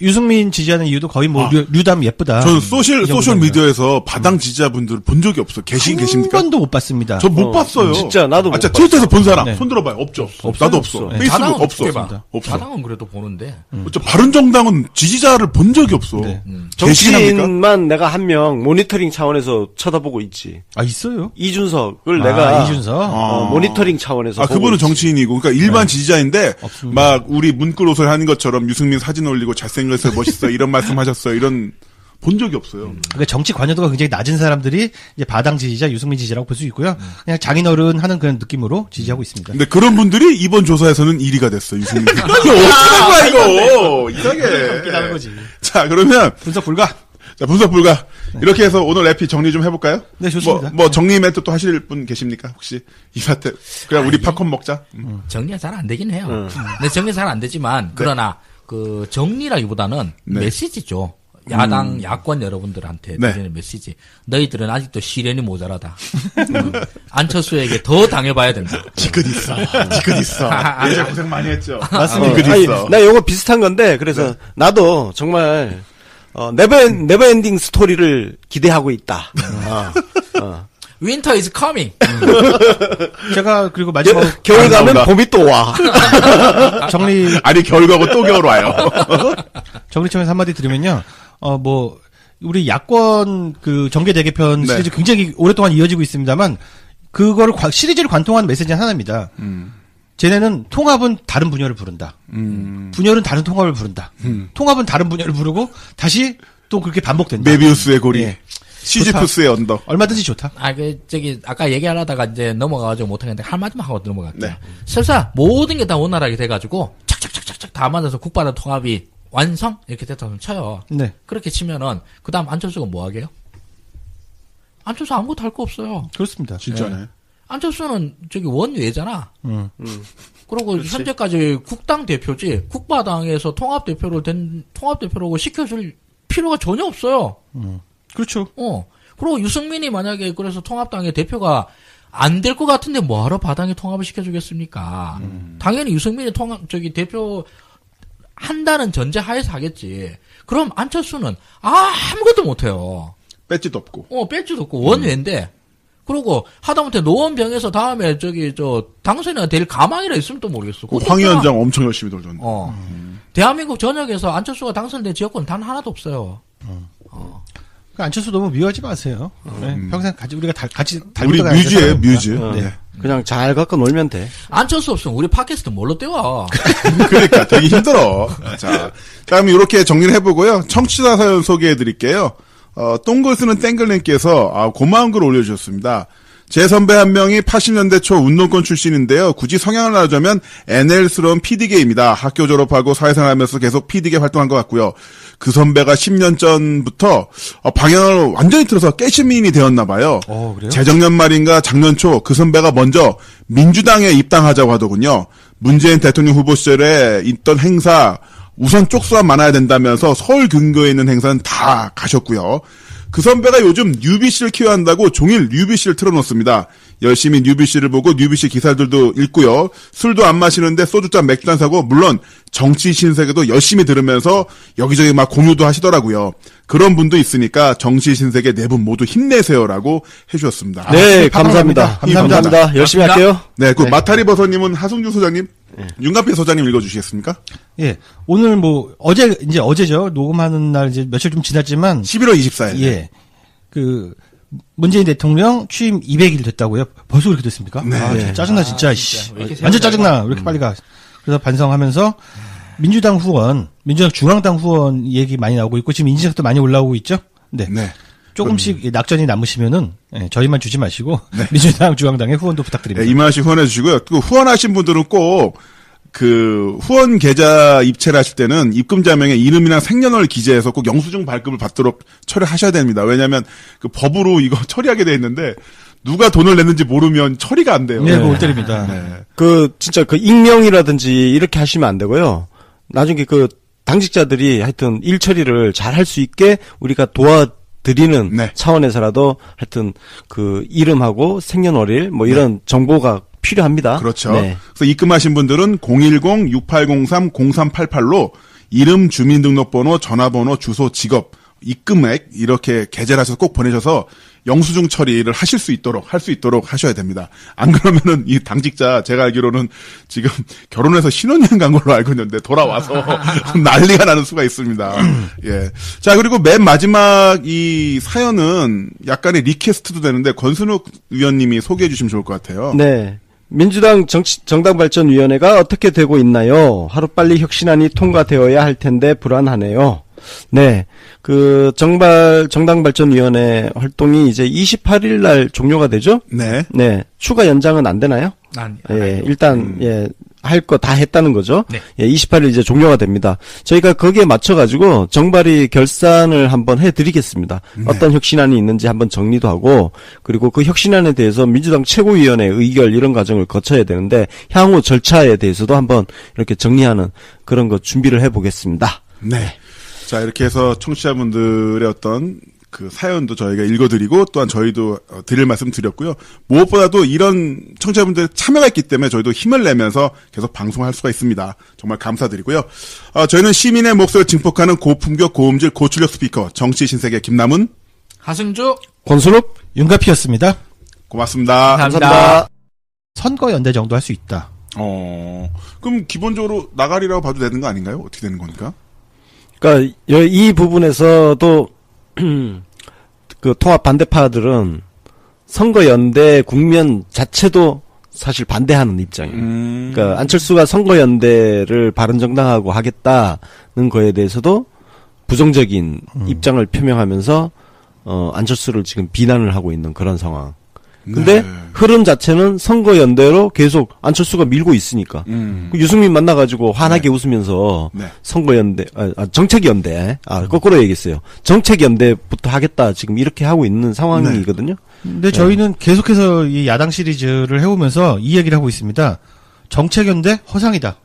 유승민 지지하는 이유도 거의 뭐 류담 예쁘다. 저는 소셜 미디어에서 바당 지지자분들 본 적이 없어. 계십니까? 한 번도 못 봤습니다. 저 못 봤어요. 진짜 나도 못 진짜 트위터에서 본 사람 네. 손 들어봐요. 없죠. 없어요, 나도 없어. 없어. 네. 페이스북 바당은 없어. 어떻게 봐? 없어. 바당은 그래도 보는데. 저 바른정당은 지지자를 본 적이 없어. 네. 계시긴 합니까? 정치인만 내가 한 명 모니터링 차원에서 쳐다보고 있지. 아, 있어요? 이준석을 내가 이준석. 모니터링 차원에서 보고 그분은 있지. 정치인이고, 그러니까 일반 지지자인데, 없습니다. 막 우리 문구로설 하는 것처럼 유승민 사진 올리고 잘생겼어요, 멋있어, 이런 말씀하셨어요, 이런 본 적이 없어요. 그러니까 정치 관여도가 굉장히 낮은 사람들이 이제 바당 지지자, 유승민 지지라고 볼 수 있고요. 그냥 장인어른 하는 그런 느낌으로 지지하고 있습니다. 근데 그런 분들이 이번 조사에서는 1위가 됐어, 유승민. 이거 어떻게 된 거야, 이거! 이상해. 웃기다는 거지. 자, 그러면, 분석 불가. 자, 분석 불가. 이렇게 해서 오늘 에피 정리 좀 해볼까요? 네, 좋습니다. 뭐 정리 멘트 또 하실 분 계십니까? 혹시 이 사태. 그냥 우리 팝콘 먹자. 정리가 잘 안 되긴 해요. 근데 정리 잘 안 되지만, 그러나, 정리라기보다는 네. 메시지죠. 야당, 야권 여러분들한테 네. 드리는 메시지. 너희들은 아직도 시련이 모자라다. 안철수에게 더 당해봐야 된다. 지긋 있어. 이제 고생 많이 했죠. 맞습니다. 지긋 아니, 있어. 나 요거 비슷한 건데 그래서 나도 정말 네버엔딩 스토리를 기대하고 있다. Winter is coming. 제가 그리고 마지막으로 겨울 가면 나온다. 봄이 또 와. 정리 아니, 겨울 가고 또 겨울 와요. 정리청에서 한마디 드리면요. 우리 야권 정계 대개편 네. 시리즈 굉장히 오랫동안 이어지고 있습니다만 그거를 시리즈를 관통하는 메시지는 하나입니다. 쟤네는 통합은 다른 분열을 부른다. 분열은 다른 통합을 부른다. 통합은 다른 분열을 부르고 다시 또 그렇게 반복된다. 메비우스의 고리. 예. 시지프스의 언덕. 얼마든지 좋다. 아까 얘기하다가 이제 넘어가가지고 못하겠는데, 할 말만 하고 넘어갈게요. 네. 설사 모든 게 다 원활하게 돼가지고, 착착착착착 다 맞아서 국바당 통합이 완성? 이렇게 됐다고 쳐요. 네. 그렇게 치면은, 그 다음 안철수가 뭐 하게요? 안철수 아무것도 할 거 없어요. 그렇습니다. 진짜네. 안철수는 저기 원외잖아. 그리고 현재까지 국당 대표지 국바당에서 통합대표라고 시켜줄 필요가 전혀 없어요. 그렇죠. 그리고 유승민이 만약에 그래서 통합당의 대표가 안 될 것 같은데 뭐하러 바당에 통합을 시켜주겠습니까? 당연히 유승민이 대표 한다는 전제 하에서 하겠지. 그럼 안철수는 아무것도 못해요. 배지도 없고. 배지도 없고 원외인데. 그리고 하다못해 노원병에서 다음에 당선이 될 가망이라 있으면 또 모르겠어. 황 위원장 엄청 열심히 돌렸는데. 대한민국 전역에서 안철수가 당선된 지역권 단 하나도 없어요. 안철수 너무 미워하지 마세요. 네. 평생 우리가 같이 우리 뮤즈예요, 뮤즈. 네. 그냥 잘 갖고 놀면 돼. 안철수 없으면 우리 팟캐스트 뭘로 떼와? 그러니까 되게 힘들어. 자, 그럼 이렇게 정리를 해보고요. 청취자 사연 소개해드릴게요. 똥글 쓰는 땡글님께서 고마운 글 올려주셨습니다. 제 선배 한 명이 80년대 초 운동권 출신인데요. 굳이 성향을 나누자면 NL스러운 PD계입니다. 학교 졸업하고 사회생활하면서 계속 PD계 활동한 것 같고요. 그 선배가 10년 전부터 방향을 완전히 틀어서 깨시민이 되었나 봐요. 그래요? 재작년 말인가 작년 초 그 선배가 먼저 민주당에 입당하자고 하더군요. 문재인 대통령 후보 시절에 있던 행사 우선 쪽수가 많아야 된다면서 서울 근교에 있는 행사는 다 가셨고요. 그 선배가 요즘 UBC를 키워야 한다고 종일 UBC를 틀어놓습니다. 열심히 UBC를 보고 UBC 기사들도 읽고요. 술도 안 마시는데 소주잔 맥주잔 사고 물론 정치 신세계도 열심히 들으면서 여기저기 막 공유도 하시더라고요. 그런 분도 있으니까 정치 신세계 네 분 모두 힘내세요라고 해주셨습니다. 네, 감사합니다. 감사합니다. 열심히 할게요. 네, 마타리 버섯님은 하승준 소장님, 윤갑희 소장님 읽어주시겠습니까? 예. 오늘 어제죠. 녹음하는 날 이제 며칠 좀 지났지만 11월 24일. 예. 문재인 대통령 취임 200일 됐다고요? 벌써 그렇게 됐습니까? 네. 짜증나 진짜. 완전 짜증나. 왜 이렇게 빨리 가. 그래서 반성하면서 민주당 중앙당 후원 얘기 많이 나오고 있고 지금 인지석도 많이 올라오고 있죠? 네. 조금씩 낙전이 남으시면은 저희만 주지 마시고 민주당 중앙당의 후원도 부탁드립니다. 이만씩 후원해 주시고요. 또 후원하신 분들은 꼭 후원 계좌 입체를 하실 때는 입금자명에 이름이랑 생년월 기재해서 꼭 영수증 발급을 받도록 처리하셔야 됩니다. 왜냐하면 법으로 이거 처리하게 돼 있는데 누가 돈을 냈는지 모르면 처리가 안 돼요. 네, 못 때립니다. 진짜 익명이라든지 이렇게 하시면 안 되고요. 나중에 당직자들이 하여튼 일 처리를 잘 할 수 있게 우리가 도와드리는 차원에서라도 하여튼 이름하고 생년월일 이런 정보가 필요합니다. 그렇죠. 네. 그래서 입금하신 분들은 010-6803-0388로 이름, 주민등록번호, 전화번호, 주소, 직업, 입금액 이렇게 게재를 하셔서 꼭 보내셔서 영수증 처리를 할 수 있도록 하셔야 됩니다. 안 그러면은 이 당직자 제가 알기로는 지금 결혼해서 신혼여행 간 걸로 알고 있는데 돌아와서 난리가 나는 수가 있습니다. 예. 자, 그리고 맨 마지막 이 사연은 약간의 리퀘스트도 되는데 권순욱 위원님이 소개해 주시면 좋을 것 같아요. 네. 민주당 정당발전위원회가 어떻게 되고 있나요? 하루빨리 혁신안이 통과되어야 할 텐데 불안하네요. 네. 정당발전위원회 활동이 이제 28일 날 종료가 되죠? 네. 네. 추가 연장은 안 되나요? 일단, 할 거 다 했다는 거죠? 네. 28일 이제 종료가 됩니다. 저희가 거기에 맞춰가지고 정발이 결산을 한번 해드리겠습니다. 어떤 혁신안이 있는지 한번 정리도 하고, 그리고 그 혁신안에 대해서 민주당 최고위원회 의결 이런 과정을 거쳐야 되는데, 향후 절차에 대해서도 한번 이렇게 정리하는 그런 거 준비를 해보겠습니다. 네. 자, 이렇게 해서 청취자분들의 어떤 사연도 저희가 읽어드리고 또한 저희도 드릴 말씀 드렸고요. 무엇보다도 이런 청취자분들의 참여가 있기 때문에 저희도 힘을 내면서 계속 방송할 수가 있습니다. 정말 감사드리고요. 저희는 시민의 목소리를 증폭하는 고품격 고음질 고출력 스피커 정치 신세계 김남훈, 하승주, 권순욱, 윤가피였습니다. 고맙습니다. 감사합니다. 선거 연대 정도 할 수 있다. 그럼 기본적으로 나가리라고 봐도 되는 거 아닌가요? 어떻게 되는 겁니까? 그러니까 이 부분에서도 통합 반대파들은 선거연대 국면 자체도 사실 반대하는 입장이에요. 그러니까 안철수가 선거연대를 바른정당하고 하겠다는 거에 대해서도 부정적인 입장을 표명하면서 안철수를 지금 비난을 하고 있는 그런 상황. 근데 네. 흐름 자체는 선거연대로 계속 안철수가 밀고 있으니까. 그 유승민 만나가지고 환하게 웃으면서 네. 선거연대, 정책연대, 거꾸로 얘기했어요. 정책연대부터 하겠다 지금 이렇게 하고 있는 상황이거든요. 근데 저희는 계속해서 이 야당 시리즈를 해오면서 이 얘기를 하고 있습니다. 정책연대 허상이다.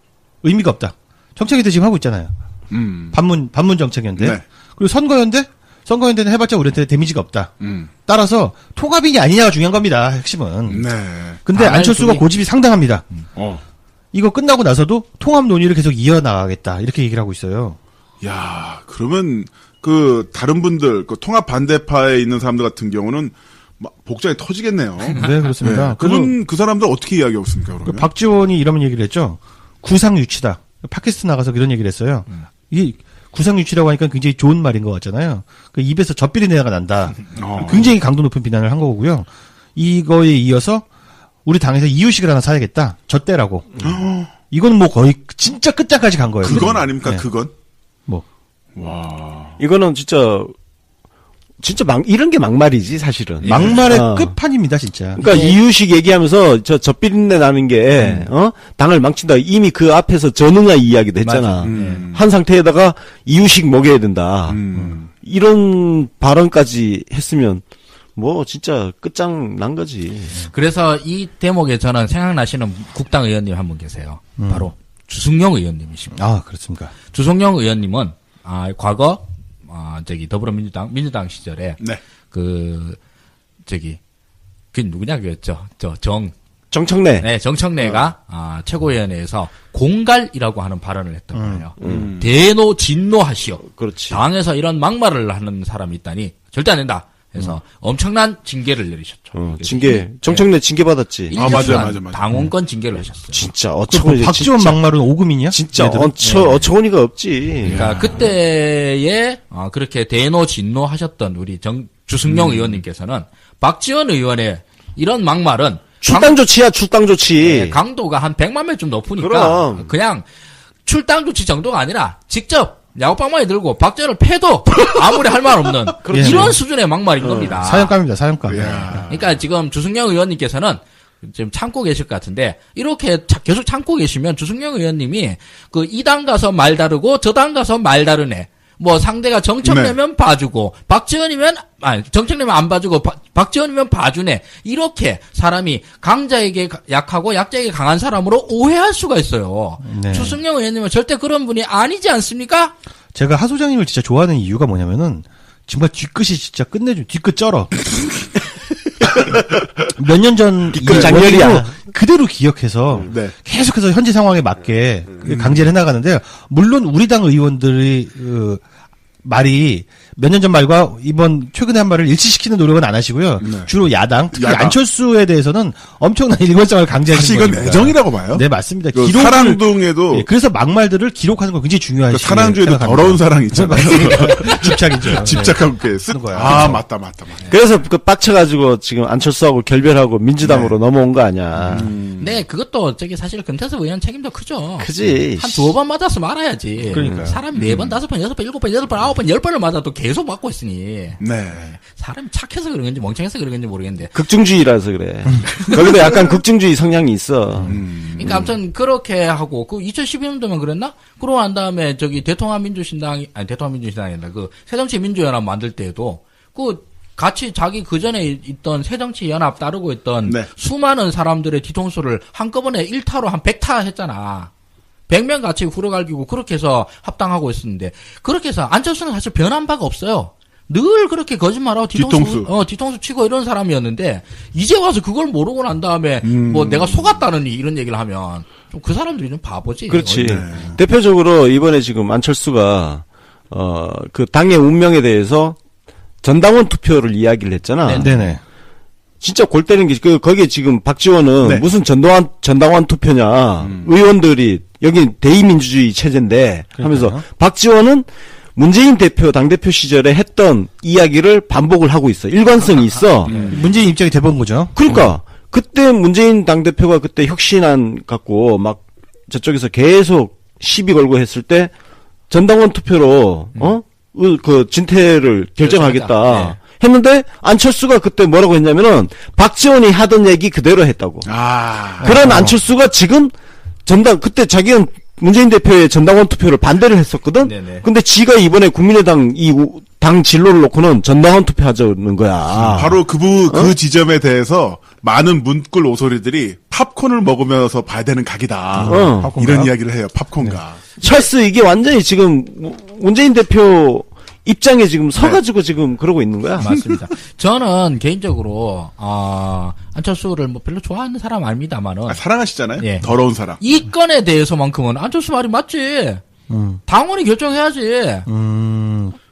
의미가 없다. 정책연대 지금 하고 있잖아요. 반문 정책연대. 네. 그리고 선거연대는 해봤자 우리한테 데미지가 없다. 따라서 통합이냐 아니냐가 중요한 겁니다. 핵심은. 네. 근데 아, 안철수가 그게- 고집이 상당합니다. 어. 이거 끝나고 나서도 통합 논의를 계속 이어나가겠다. 이렇게 얘기를 하고 있어요. 야, 그러면 그 다른 분들 그 통합 반대파에 있는 사람들 같은 경우는 막 복장이 터지겠네요. 네, 그렇습니다. 네. 그분 그 사람들 어떻게 이야기하고 있습니까? 그 그러면? 박지원이 이런 얘기를 했죠. 구상유치다. 팟캐스트 나가서 이런 얘기를 했어요. 이게 구상유치라고 하니까 굉장히 좋은 말인 것 같잖아요. 그 입에서 젖비린내가 난다. 굉장히 강도 높은 비난을 한 거고요. 이거에 이어서 우리 당에서 이유식을 하나 사야겠다. 젖대라고. 이건 뭐 거의 진짜 끝장까지 간 거예요. 그건 아닙니까? 네. 그건? 뭐. 와. 이거는 진짜 이런 게 막말이지 사실은. 막말의 끝판입니다, 진짜. 그러니까 이유식 얘기하면서 젖비린내 나는 게 당을 망친다. 이미 그 앞에서 전응아 이야기도 했잖아. 한 상태에다가 이유식 먹여야 된다. 이런 발언까지 했으면 뭐 진짜 끝장 난 거지. 그래서 이 대목에 저는 생각나시는 국당 의원님 한 분 계세요. 바로 주승용 의원님이십니다. 아, 그렇습니까. 주승용 의원님은 과거 민주당 시절에 네. 그 누구냐 그랬죠. 정청래. 정청래가 최고위원회에서 공갈이라고 하는 발언을 했던 거예요. 대노 진노하시오. 그렇지. 당에서 이런 막말을 하는 사람이 있다니 절대 안 된다. 그래서 엄청난 징계를 내리셨죠. 징계. 정청래 징계 받았지. 아, 맞아요. 당원권 징계를 하셨어요. 진짜 그 어처구니. 박지원 막말은 오금이냐? 진짜 얘들은? 어처구니가 없지. 그러니까 그때에 그렇게 대노 진노하셨던 우리 주승용 의원님께서는 박지원 의원의 이런 막말은 출당 조치야, 출당 조치. 강도가 한 100만 배쯤 높으니까 그럼. 그냥 출당 조치 정도가 아니라 직접 야구방망이 들고 박지원을 패도 아무리 할 말 없는 이런 수준의 막말인 겁니다. 사형감입니다, 사형감. 그러니까 지금 주승용 의원님께서는 지금 참고 계실 것 같은데 이렇게 계속 참고 계시면 주승용 의원님이 그 이 당 가서 말 다르고 저 당 가서 말 다르네. 뭐 상대가 정청래면 봐주고 박지원이면 정청래면 안 봐주고 박지원이면 봐주네. 이렇게 사람이 강자에게 약하고 약자에게 강한 사람으로 오해할 수가 있어요. 네. 주승용 의원님은 절대 그런 분이 아니지 않습니까? 제가 하 소장님을 진짜 좋아하는 이유가 뭐냐면은 정말 뒤끝이 진짜 끝내준 뒤끝 쩔어. 몇 년 전 뒤끝 장렬이야. 그대로 기억해서 네. 계속해서 현재 상황에 맞게 강제를 해나가는데요. 물론 우리 당 의원들의 말이 몇 년 전 말과 이번 최근에 한 말을 일치시키는 노력은 안 하시고요. 네. 주로 야당, 특히 야당. 안철수에 대해서는 엄청난 일관성을 강제하시는 사실 이건 겁니다. 애정이라고 봐요. 네, 맞습니다. 그 기록을- 사랑둥에도 예, 그래서 막말들을 기록하는 거 굉장히 중요하시 그 사랑주에도 더러운 사랑 있잖아요. 집착이죠. 집착하고 이렇게 쓱. 거야. 아, 그렇죠. 맞다. 그래서 그 빡쳐가지고 지금 안철수하고 결별하고 민주당으로 넘어온 거 아니야. 네, 그것도 사실 금태섭 의원 책임도 크죠. 그지. 한 2번 맞아서 말아야지. 그러니까요. 사람이 4번, 5번, 6번, 7번, 8번, 9번, 10번을 맞아도 계속 맞고 있으니. 네. 사람이 착해서 그런 건지 멍청해서 그런 건지 모르겠는데. 극중주의라서 그래. 거기도 약간 극중주의 성향이 있어. 그러니까 아무튼 그렇게 하고, 2012년도면 그랬나? 그러고 난 다음에 대통합민주신당이 아니라 새정치민주연합 만들 때에도 같이 자기 그 전에 있던 새정치연합 따르고 있던 네. 수많은 사람들의 뒤통수를 한꺼번에 1타로 한 100타 했잖아. 100명 같이 후려갈기고 그렇게 해서 합당하고 있었는데 그렇게 해서 안철수는 사실 변한 바가 없어요. 늘 그렇게 거짓말하고 뒤통수 치고 이런 사람이었는데 이제 와서 그걸 모르고 난 다음에 뭐 내가 속았다느니 이런 얘기를 하면 좀 그 사람들이 좀 바보지. 그렇지. 대표적으로 이번에 지금 안철수가 그 당의 운명에 대해서 전당원 투표를 이야기를 했잖아. 네네. 진짜 골 때리는 게 거기에 지금 박지원은 네. 무슨 전당원 투표냐. 의원들이 여기 대의민주주의 체제인데 하면서 박지원은 문재인 대표 당대표 시절에 했던 이야기를 반복을 하고 있어. 일관성이 있어. 문재인 입장이 돼본 거죠. 그러니까 그때 문재인 당대표가 그때 혁신안 갖고 막 저쪽에서 계속 시비 걸고 했을 때 전당원 투표로 그 진퇴를 결정하겠다 네. 했는데 안철수가 그때 뭐라고 했냐면은 박지원이 하던 얘기 그대로 했다고. 그런 안철수가 지금 그때 자기는 문재인 대표의 전당원 투표를 반대를 했었거든. 네네. 근데 지가 이번에 국민의당 당 진로를 놓고는 전당원 투표하자는 거야. 바로 그 지점에 대해서 많은 문꿀 오소리들이 팝콘을 먹으면서 봐야 되는 각이다. 이런 이야기를 해요. 팝콘가. 찰스 이게 완전히 지금 문재인 대표 입장에 지금 서가지고 지금 그러고 있는 거야. 맞습니다. 저는 개인적으로 안철수를 뭐 별로 좋아하는 사람 아닙니다만은 사랑하시잖아요. 예. 더러운 사랑. 이 건에 대해서만큼은 안철수 말이 맞지. 당원이 결정해야지.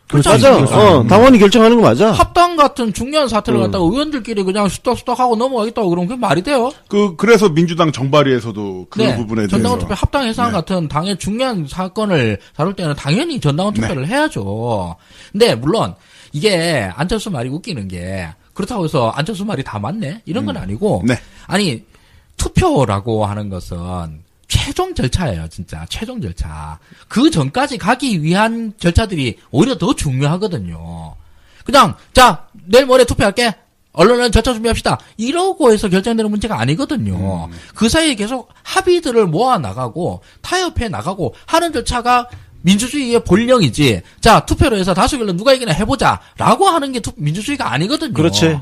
맞아. 당원이 결정하는 거 맞아. 합당 같은 중요한 사태를 갖다가 의원들끼리 그냥 수덕수덕하고 넘어가겠다고 그러면 그게 말이 돼요? 그래서 민주당 정발위에서도 그 부분에 전당원 대해서. 투표 합당 해산 같은 당의 중요한 사건을 다룰 때는 당연히 전당원 투표를 해야죠. 근데 물론 이게 안철수 말이 웃기는 게 그렇다고 해서 안철수 말이 다 맞네? 이런 건 아니고 아니 투표라고 하는 것은 최종 절차예요, 진짜. 최종 절차. 그 전까지 가기 위한 절차들이 오히려 더 중요하거든요. 그냥, 자, 내일 모레 투표할게. 언론은 절차 준비합시다. 이러고 해서 결정되는 문제가 아니거든요. 그 사이에 계속 합의들을 모아나가고, 타협해 나가고 하는 절차가 민주주의의 본령이지. 자, 투표로 해서 다수결로 누가 이기나 해보자. 라고 하는 게 민주주의가 아니거든요. 그렇지.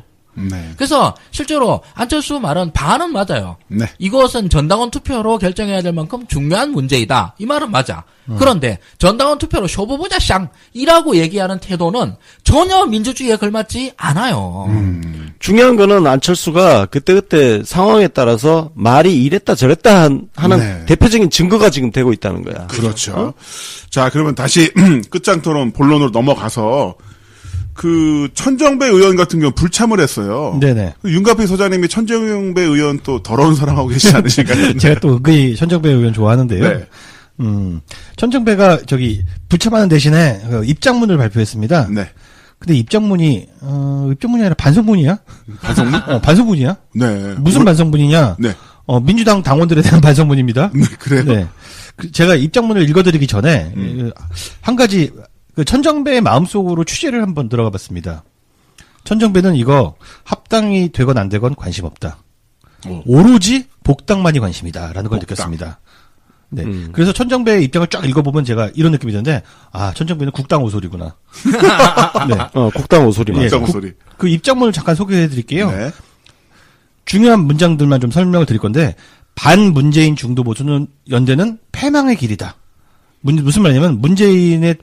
그래서 실제로 안철수 말은 반은 맞아요. 네. 이것은 전당원 투표로 결정해야 될 만큼 중요한 문제이다. 이 말은 맞아. 그런데 전당원 투표로 쇼부보자 쌍이라고 얘기하는 태도는 전혀 민주주의에 걸맞지 않아요. 중요한 거는 안철수가 그때그때 상황에 따라서 말이 이랬다 저랬다 하는 대표적인 증거가 지금 되고 있다는 거야. 그렇죠. 자, 그러면 다시 끝장 토론 본론으로 넘어가서 그 천정배 의원 같은 경우 불참을 했어요. 네네. 윤가피 소장님이 천정배 의원 또 더러운 사랑하고 계시지 않으신가요? 제가 또 은근히 천정배 의원 좋아하는데요. 네. 천정배가 불참하는 대신에 입장문을 발표했습니다. 네. 근데 입장문이 아니라 반성문이야? 반성문? 반성문이야? 네. 무슨 반성문이냐? 네. 민주당 당원들에 대한 반성문입니다. 네, 그래요? 네. 제가 입장문을 읽어드리기 전에 한 가지 천정배의 마음속으로 취재를 한번 들어가 봤습니다. 천정배는 이거 합당이 되건 안 되건 관심 없다. 오로지 복당만이 관심이다라는 걸 느꼈습니다. 네. 그래서 천정배의 입장을 쫙 읽어보면 제가 이런 느낌이 드는데, 천정배는 국당 오소리구나. 네. 국당 오소리만. 국당 오소리. 그 입장문을 잠깐 소개해 드릴게요. 네. 중요한 문장들만 좀 설명을 드릴 건데, 반문재인 중도 보수 연대는 패망의 길이다. 무슨 말이냐면, 문재인의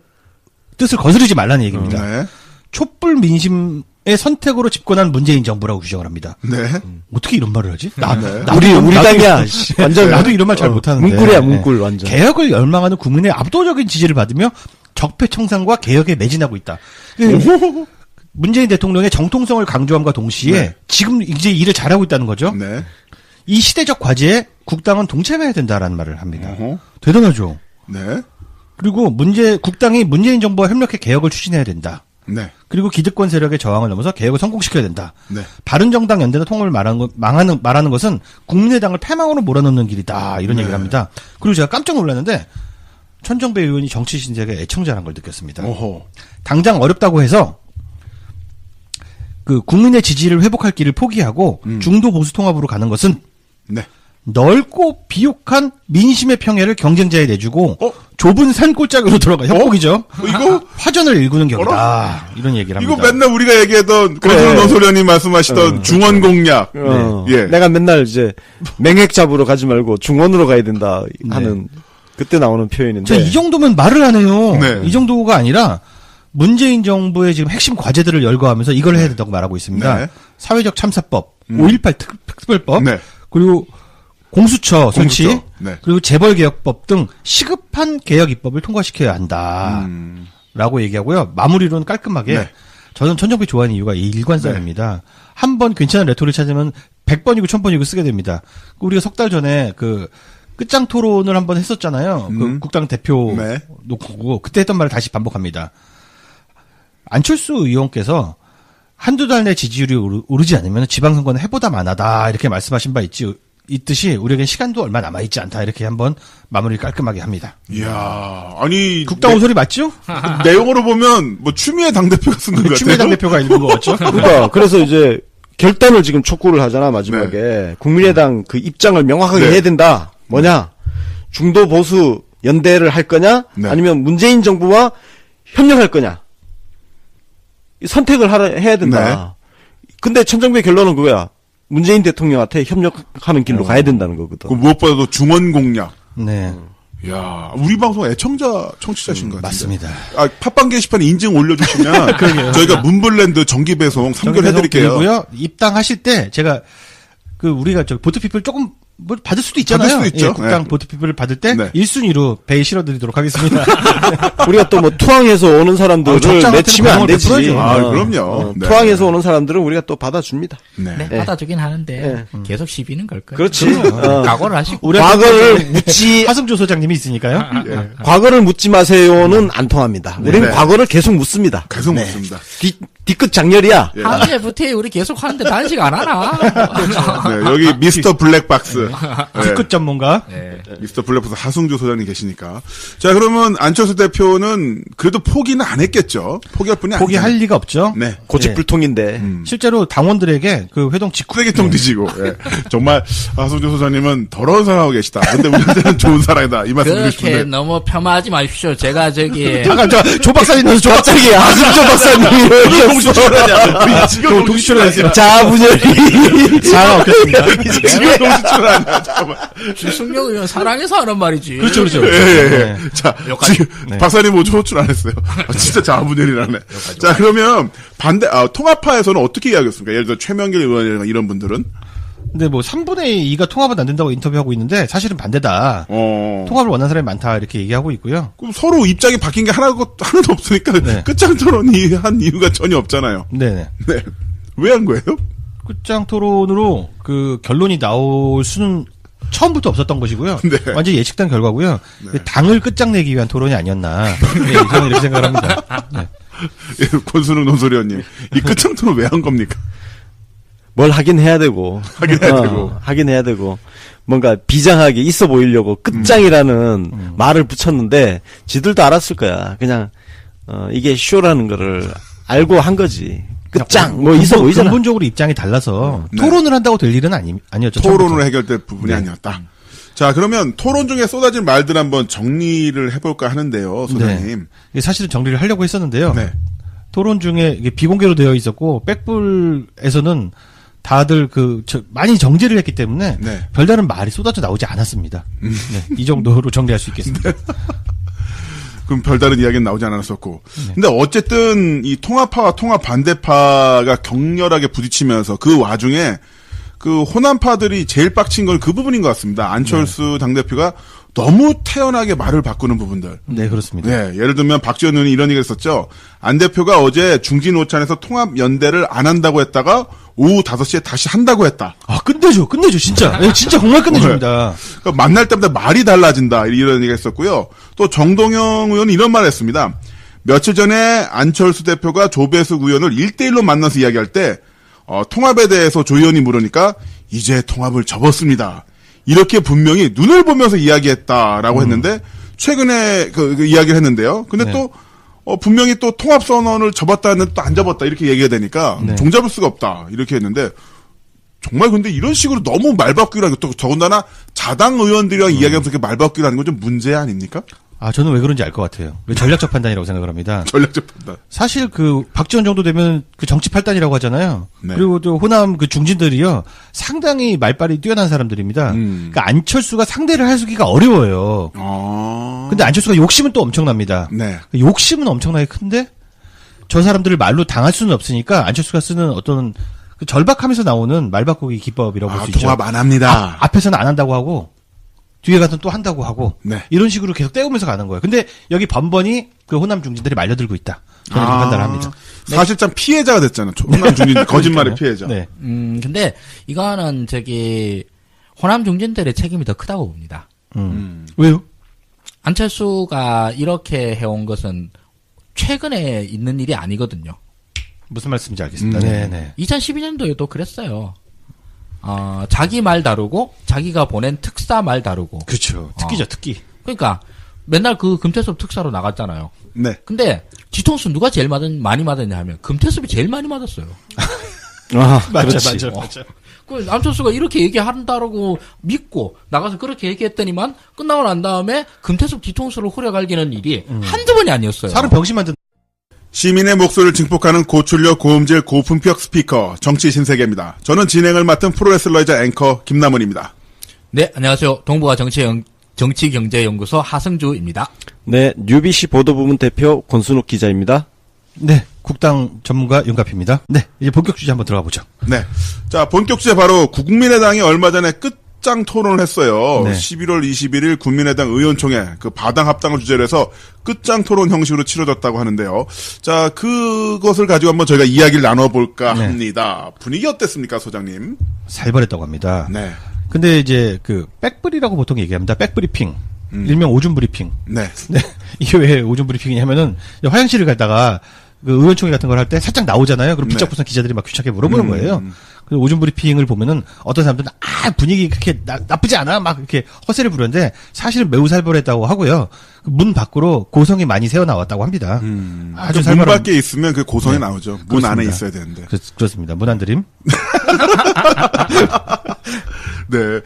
뜻을 거스르지 말라는 얘기입니다. 네. 촛불 민심의 선택으로 집권한 문재인 정부라고 규정을 합니다. 네. 어떻게 이런 말을 하지? 우리 당이야. 완전 나도 이런 말 잘 못하는데. 문꿀이야, 문꿀 완전. 개혁을 열망하는 국민의 압도적인 지지를 받으며 적폐청산과 개혁에 매진하고 있다. 문재인 대통령의 정통성을 강조함과 동시에 지금 이제 일을 잘하고 있다는 거죠. 네. 이 시대적 과제에 국당은 동참해야 된다라는 말을 합니다. 대단하죠. 네. 그리고 국당이 문재인 정부와 협력해 개혁을 추진해야 된다. 네. 그리고 기득권 세력의 저항을 넘어서 개혁을 성공시켜야 된다. 네. 바른정당 연대나 통합을 말하는 것은 국민의당을 패망으로 몰아넣는 길이다. 이런 얘기를 합니다. 그리고 제가 깜짝 놀랐는데 천정배 의원이 정치 신세계 애청자라는 걸 느꼈습니다. 오호. 당장 어렵다고 해서 그 국민의 지지를 회복할 길을 포기하고 중도 보수 통합으로 가는 것은 네. 넓고 비옥한 민심의 평야를 경쟁자에 내주고 좁은 산골짜기로 들어가 협곡이죠. 이거 화전을 일구는 격이다. 이런 얘기를 합니다. 이거 맨날 우리가 얘기했던 권순우 노소련이 말씀하시던 중원 공약. 예. 내가 맨날 이제 맹획 잡으러 가지 말고 중원으로 가야 된다 하는 그때 나오는 표현인데. 이 정도면 말을 안 해요. 네. 이 정도가 아니라 문재인 정부의 지금 핵심 과제들을 열거하면서 이걸 해야 된다고 말하고 있습니다. 네. 사회적 참사법, 5.18 특별법, 네. 그리고 공수처 설치, 네. 그리고 재벌개혁법 등 시급한 개혁 입법을 통과시켜야 한다. 라고 얘기하고요. 마무리로는 깔끔하게 저는 천정배 좋아하는 이유가 이 일관성입니다. 한 번 괜찮은 레토를 찾으면 100번이고 1000번이고 쓰게 됩니다. 우리가 석 달 전에 그 끝장 토론을 한번 했었잖아요. 그 국당 대표 놓고 그때 했던 말을 다시 반복합니다. 안철수 의원께서 한두 달 내 지지율이 오르지 않으면 지방선거는 해보다 만하다 이렇게 말씀하신 바 있듯이 우리에겐 시간도 얼마 남아있지 않다. 이렇게 한번 마무리를 깔끔하게 합니다. 이야, 아니. 국당 호소리 맞죠? 내용으로 보면, 뭐, 추미애 당대표가 쓴 것 같아요. 추미애 당대표가 읽은 거 같죠? 그러니까, 그래서 이제, 결단을 지금 촉구를 하잖아, 마지막에. 네. 국민의당 그 입장을 명확하게 해야 된다. 뭐냐? 중도 보수 연대를 할 거냐? 네. 아니면 문재인 정부와 협력할 거냐? 선택을 해야 된다. 네. 근데 천정배 결론은 그거야. 문재인 대통령한테 협력하는 길로 가야 된다는 거거든. 그 무엇보다도 중원 공략. 네. 야, 우리 방송 청취자신 것 같아요. 맞습니다. 아, 팟빵 게시판에 인증 올려주시면 저희가 문블랜드 정기 배송 선결해드릴게요. 그리고요, 입당하실 때 제가 우리가 보트피플 조금 뭐 받을 수도 있잖아요. 받을 수도 있죠. 예, 국당 네. 보트피플을 받을 때 네. 1순위로 배에 실어드리도록 하겠습니다. 우리가 또 뭐 투항해서 오는 사람들을 내치면 안 되지. 그럼요. 네. 투항해서 오는 사람들은 우리가 또 받아줍니다. 네. 네. 받아주긴 하는데 계속 시비는 걸 거예요. 그렇지. 각오를 하시고. 과거를 묻지. 하승조 소장님이 있으니까요. 네. 과거를 묻지 마세요는 안 통합니다. 우리는 과거를 계속 묻습니다. 계속 묻습니다. 뒤끝 장렬이야. 한제부터 우리 계속 하는데 단식 안 하나? 네, 여기 미스터 블랙박스. 뒤끝 전문가. 네. 미스터 블랙박스 하승조 소장님 계시니까. 자, 그러면 안철수 대표는 그래도 포기는 안 했겠죠. 포기할 분이 아니죠. 포기할 리가 없죠. 네. 고집불통인데. 실제로 당원들에게 그 회동 직후 쓰레기통 뒤지고. 네. 정말 하승조 소장님은 더러운 사람하고 계시다. 근데 우리한테는 좋은 사람이다. 이 말씀 드리고 싶은데. 그렇게 너무 폄하하지 마십시오. 제가 잠깐 조 박사님 넣어서 조 박사님 하승조 박사님. 동시 출연하냐. 지금 동시 출연했어요. 자분열이. 자가 없겠습니다. 지금 동시 출연하냐. 잠깐만. 주승용 의원 사랑해서 하는 말이지. 그렇죠. 예. 자, 지금 네. 박사님 뭐 호출 안 했어요. 진짜 자아분열이라네. 자, 그러면 통합파에서는 어떻게 이야기했습니까? 예를 들어 최명길 의원이나 이런 분들은? 근데 뭐 3분의 2가 통합은 안 된다고 인터뷰하고 있는데 사실은 반대다. 통합을 원하는 사람이 많다 이렇게 얘기하고 있고요. 그럼 서로 입장이 바뀐 게 하나도 없으니까 네. 끝장 토론이 한 이유가 전혀 없잖아요. 네네. 네. 왜 한 거예요? 끝장 토론으로 그 결론이 나올 수는 처음부터 없었던 것이고요. 네. 완전히 예측된 결과고요. 네. 당을 끝장내기 위한 토론이 아니었나. 네, 저는 이렇게 생각을 합니다. 네. 권순웅 논설위원님, 이 끝장 토론 왜 한 겁니까? 뭘 하긴 해야 되고. 하긴 해야 되고. 뭔가 비장하게 있어 보이려고 끝장이라는 말을 붙였는데 지들도 알았을 거야. 그냥 이게 쇼라는 거를 알고 한 거지. 끝장 뭐 있어 보이잖아. 근본적으로 입장이 달라서 네. 토론을 한다고 될 일은 아니었죠. 토론으로 해결될 부분이 아니었다. 자, 그러면 토론 중에 쏟아진 말들 한번 정리를 해볼까 하는데요, 소장님. 네. 사실은 정리를 하려고 했었는데요. 네. 토론 중에 이게 비공개로 되어 있었고 백불에서는 다들 많이 정제를 했기 때문에 네. 별다른 말이 쏟아져 나오지 않았습니다. 네, 이 정도로 정리할 수 있겠습니다. 그럼 별다른 이야기는 나오지 않았었고. 근데 어쨌든 이 통합파와 통합 반대파가 격렬하게 부딪히면서 그 와중에 그 호남파들이 제일 빡친 건 그 부분인 것 같습니다. 안철수 당대표가 너무 태연하게 말을 바꾸는 부분들. 네, 그렇습니다. 네, 예를 들면 박지원 의원이 이런 얘기를 했었죠. 안 대표가 어제 중진오찬에서 통합 연대를 안 한다고 했다가 오후 5시에 다시 한다고 했다. 아, 끝내줘, 진짜. 네, 진짜 정말 끝내줍니다. 그러니까 만날 때마다 말이 달라진다. 이런 얘기가 있었고요. 또 정동영 의원은 이런 말을 했습니다. 며칠 전에 안철수 대표가 조배숙 의원을 1대1로 만나서 이야기할 때 통합에 대해서 조 의원이 물으니까 이제 통합을 접었습니다. 이렇게 분명히 눈을 보면서 이야기했다라고 했는데 최근에 그 이야기를 했는데요. 근데 네. 또 분명히 또 통합 선언을 접었다 했는데 또 안 접었다 이렇게 얘기가 되니까 네. 종잡을 수가 없다 이렇게 했는데 정말 근데 이런 식으로 너무 말바꾸기로 하는 또 더군다나 자당 의원들이랑 이야기하면서 이렇게 말바꾸기로 하는 건 좀 문제 아닙니까? 아, 저는 왜 그런지 알 것 같아요. 전략적 판단이라고 생각을 합니다. 전략적 판단. 사실 박지원 정도 되면 정치 팔단이라고 하잖아요. 네. 그리고 또 호남 중진들이요. 상당히 말빨이 뛰어난 사람들입니다. 그러니까 안철수가 상대를 하기가 어려워요. 근데 안철수가 욕심은 또 엄청납니다. 네. 욕심은 엄청나게 큰데 저 사람들을 말로 당할 수는 없으니까 안철수가 쓰는 어떤 절박하면서 나오는 말 바꾸기 기법이라고 볼 수 있죠. 통합 안 합니다. 앞에서는 안 한다고 하고 뒤에 가서는 또 한다고 하고 네. 이런 식으로 계속 떼우면서 가는 거예요. 근데 여기 번번이 그 호남 중진들이 말려들고 있다. 저는 이렇게 판단을 합니다. 사실상 피해자가 됐잖아. 호남 중진 거짓말의 피해자. 네. 근데 이거는 호남 중진들의 책임이 더 크다고 봅니다. 왜요? 안철수가 이렇게 해온 것은 최근에 있는 일이 아니거든요. 무슨 말씀인지 알겠습니다. 네네. 2012년도에도 그랬어요. 자기 말 다르고 자기가 보낸 특사 말 다르고. 그렇죠. 특기죠, 특기. 그러니까 맨날 그 금태섭 특사로 나갔잖아요. 네. 근데 뒤통수 누가 제일 많이 맞았냐 하면 금태섭이 제일 많이 맞았어요. 맞아. 그 안철수가 이렇게 얘기한다라고 믿고 나가서 그렇게 얘기했더니만 끝나고 난 다음에 금태섭 뒤통수를 후려갈기는 일이 한두 번이 아니었어요. 사람 병신 만든. 시민의 목소리를 증폭하는 고출력 고음질 고품격 스피커 정치 신세계입니다. 저는 진행을 맡은 프로레슬러이자 앵커 김남은입니다. 네, 안녕하세요. 동부가 정치경제연구소 하승주입니다. 네, UBC 보도부문 대표 권순욱 기자입니다. 네, 국당 전문가 윤갑입니다. 네, 이제 본격 주제 한번 들어가 보죠. 네. 자, 본격 주제 바로 국민의당이 얼마 전에 끝장 토론을 했어요. 네. 11월 21일 국민의당 의원총회 그 바당 합당을 주제로 해서 끝장 토론 형식으로 치러졌다고 하는데요. 자, 그것을 가지고 한번 저희가 이야기를 나눠볼까 네. 합니다. 분위기 어땠습니까, 소장님? 살벌했다고 합니다. 네. 근데 이제 그 백브리라고 보통 얘기합니다. 백브리핑. 일명 오줌 브리핑. 네. 네. 이게 왜 오줌 브리핑이냐면은 화장실을 갔다가 그 의원총회 같은 걸 할 때 살짝 나오잖아요. 그럼 붙잡고선 기자들이 막 귀찮게 물어보는 거예요. 그 오줌 브리핑을 보면은 어떤 사람들은 분위기 그렇게 나쁘지 않아 막 이렇게 허세를 부르는데 사실은 매우 살벌했다고 하고요. 그 문 밖으로 고성이 많이 새어 나왔다고 합니다. 아주 문 살벌한. 밖에 있으면 그 고성이 나오죠. 문 안에 그렇습니다. 있어야 되는데. 그렇습니다. 문 안 드림. 네.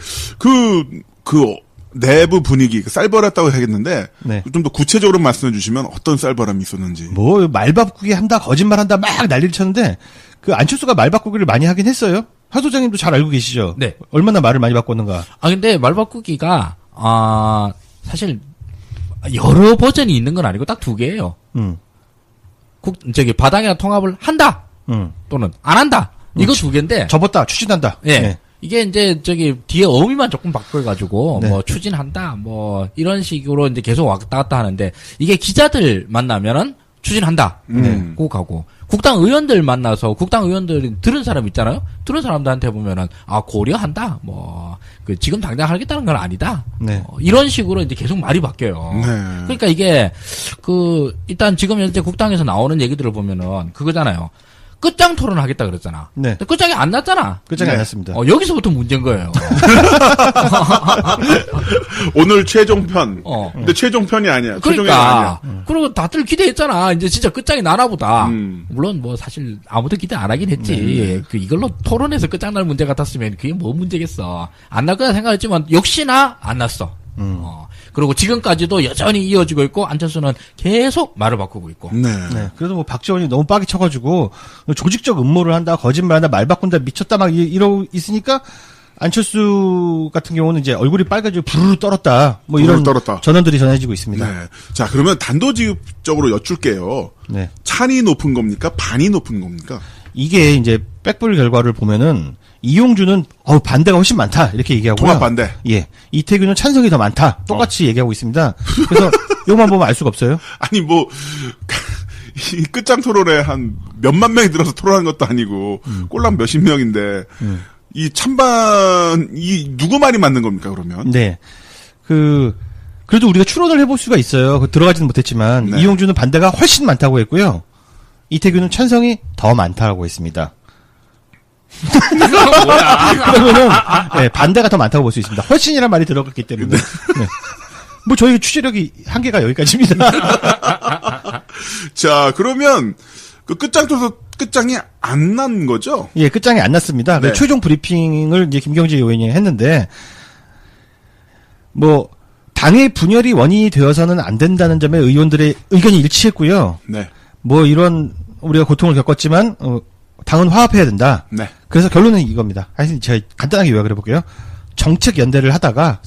내부 분위기, 쌀벌했다고 하겠는데, 네. 좀 더 구체적으로 말씀해 주시면 어떤 쌀벌함이 있었는지. 뭐 말바꾸기 한다 거짓말한다 막 난리를 쳤는데 그 안철수가 말바꾸기를 많이 하긴 했어요. 하 소장님도 잘 알고 계시죠? 네. 얼마나 말을 많이 바꿨는가. 근데 말 바꾸기가, 사실, 여러 버전이 있는 건 아니고 딱 두 개예요. 바당이랑 통합을 한다! 또는 안 한다! 이거 두 개인데. 접었다, 추진한다. 예. 네. 이게 이제 뒤에 어휘만 조금 바꿔가지고 네. 뭐 추진한다 뭐 이런 식으로 이제 계속 왔다 갔다 하는데 이게 기자들 만나면은 추진한다 고 가고 국당 의원들 만나서 국당 의원들이 들은 사람 있잖아요. 들은 사람들한테 보면은 고려한다 뭐 그 지금 당장 하겠다는 건 아니다. 네. 이런 식으로 이제 계속 말이 바뀌어요. 네. 그러니까 이게 일단 지금 현재 국당에서 나오는 얘기들을 보면은 그거잖아요. 끝장 토론하겠다 그랬잖아. 네. 근데 끝장이 안 났잖아. 끝장이 네. 안 났습니다. 여기서부터 문제인 거예요. 오늘 최종편. 어. 근데 최종편이 아니야. 최종이 아니야. 그러니까. 그리고 다들 기대했잖아. 이제 진짜 끝장이 나나 보다. 물론 뭐 사실 아무도 기대 안 하긴 했지. 이걸로 토론에서 끝장날 문제 같았으면 그게 뭐 문제겠어. 안 날 거라 생각했지만 역시나 안 났어. 그리고 지금까지도 여전히 이어지고 있고 안철수는 계속 말을 바꾸고 있고. 네. 네. 그래도 뭐 박지원이 너무 빡이 쳐가지고 조직적 음모를 한다, 거짓말한다, 말 바꾼다, 미쳤다 막 이러고 있으니까 안철수 같은 경우는 이제 얼굴이 빨개지고 부르르 떨었다. 뭐 이런 떨었다. 전언들이 전해지고 있습니다. 네. 자, 그러면 단도직입적으로 여쭐게요. 네. 찬이 높은 겁니까? 반이 높은 겁니까? 이게 이제 백불 결과를 보면은 이용주는 반대가 훨씬 많다 이렇게 얘기하고요. 통합 반대. 예. 이태규는 찬성이 더 많다. 똑같이 얘기하고 있습니다. 그래서 이것만 보면 알 수가 없어요. 아니, 뭐, 이 끝장 토론에 한 몇만 명이 들어서 토론하는 것도 아니고, 꼴랑 몇십 명인데, 이 찬반, 누구 말이 맞는 겁니까, 그러면? 네. 그래도 우리가 추론을 해볼 수가 있어요. 들어가지는 못했지만, 네. 이용주는 반대가 훨씬 많다고 했고요. 이태규는 찬성이 더 많다고 했습니다. 그러면은, 네, 반대가 더 많다고 볼 수 있습니다. 훨씬이란 말이 들어갔기 때문에. 네. 뭐, 저희 취재력이 한계가 여기까지입니다. 자, 그러면, 그 끝장 토론, 끝장이 안 난 거죠? 예, 끝장이 안 났습니다. 네. 최종 브리핑을 이제 김경재 의원이 했는데, 뭐, 당의 분열이 원인이 되어서는 안 된다는 점에 의원들의 의견이 일치했고요. 네. 뭐, 이런, 우리가 고통을 겪었지만, 당은 화합해야 된다. 네. 그래서 결론은 이겁니다. 하여튼 제가 간단하게 요약을 해볼게요. 정책 연대를 하다가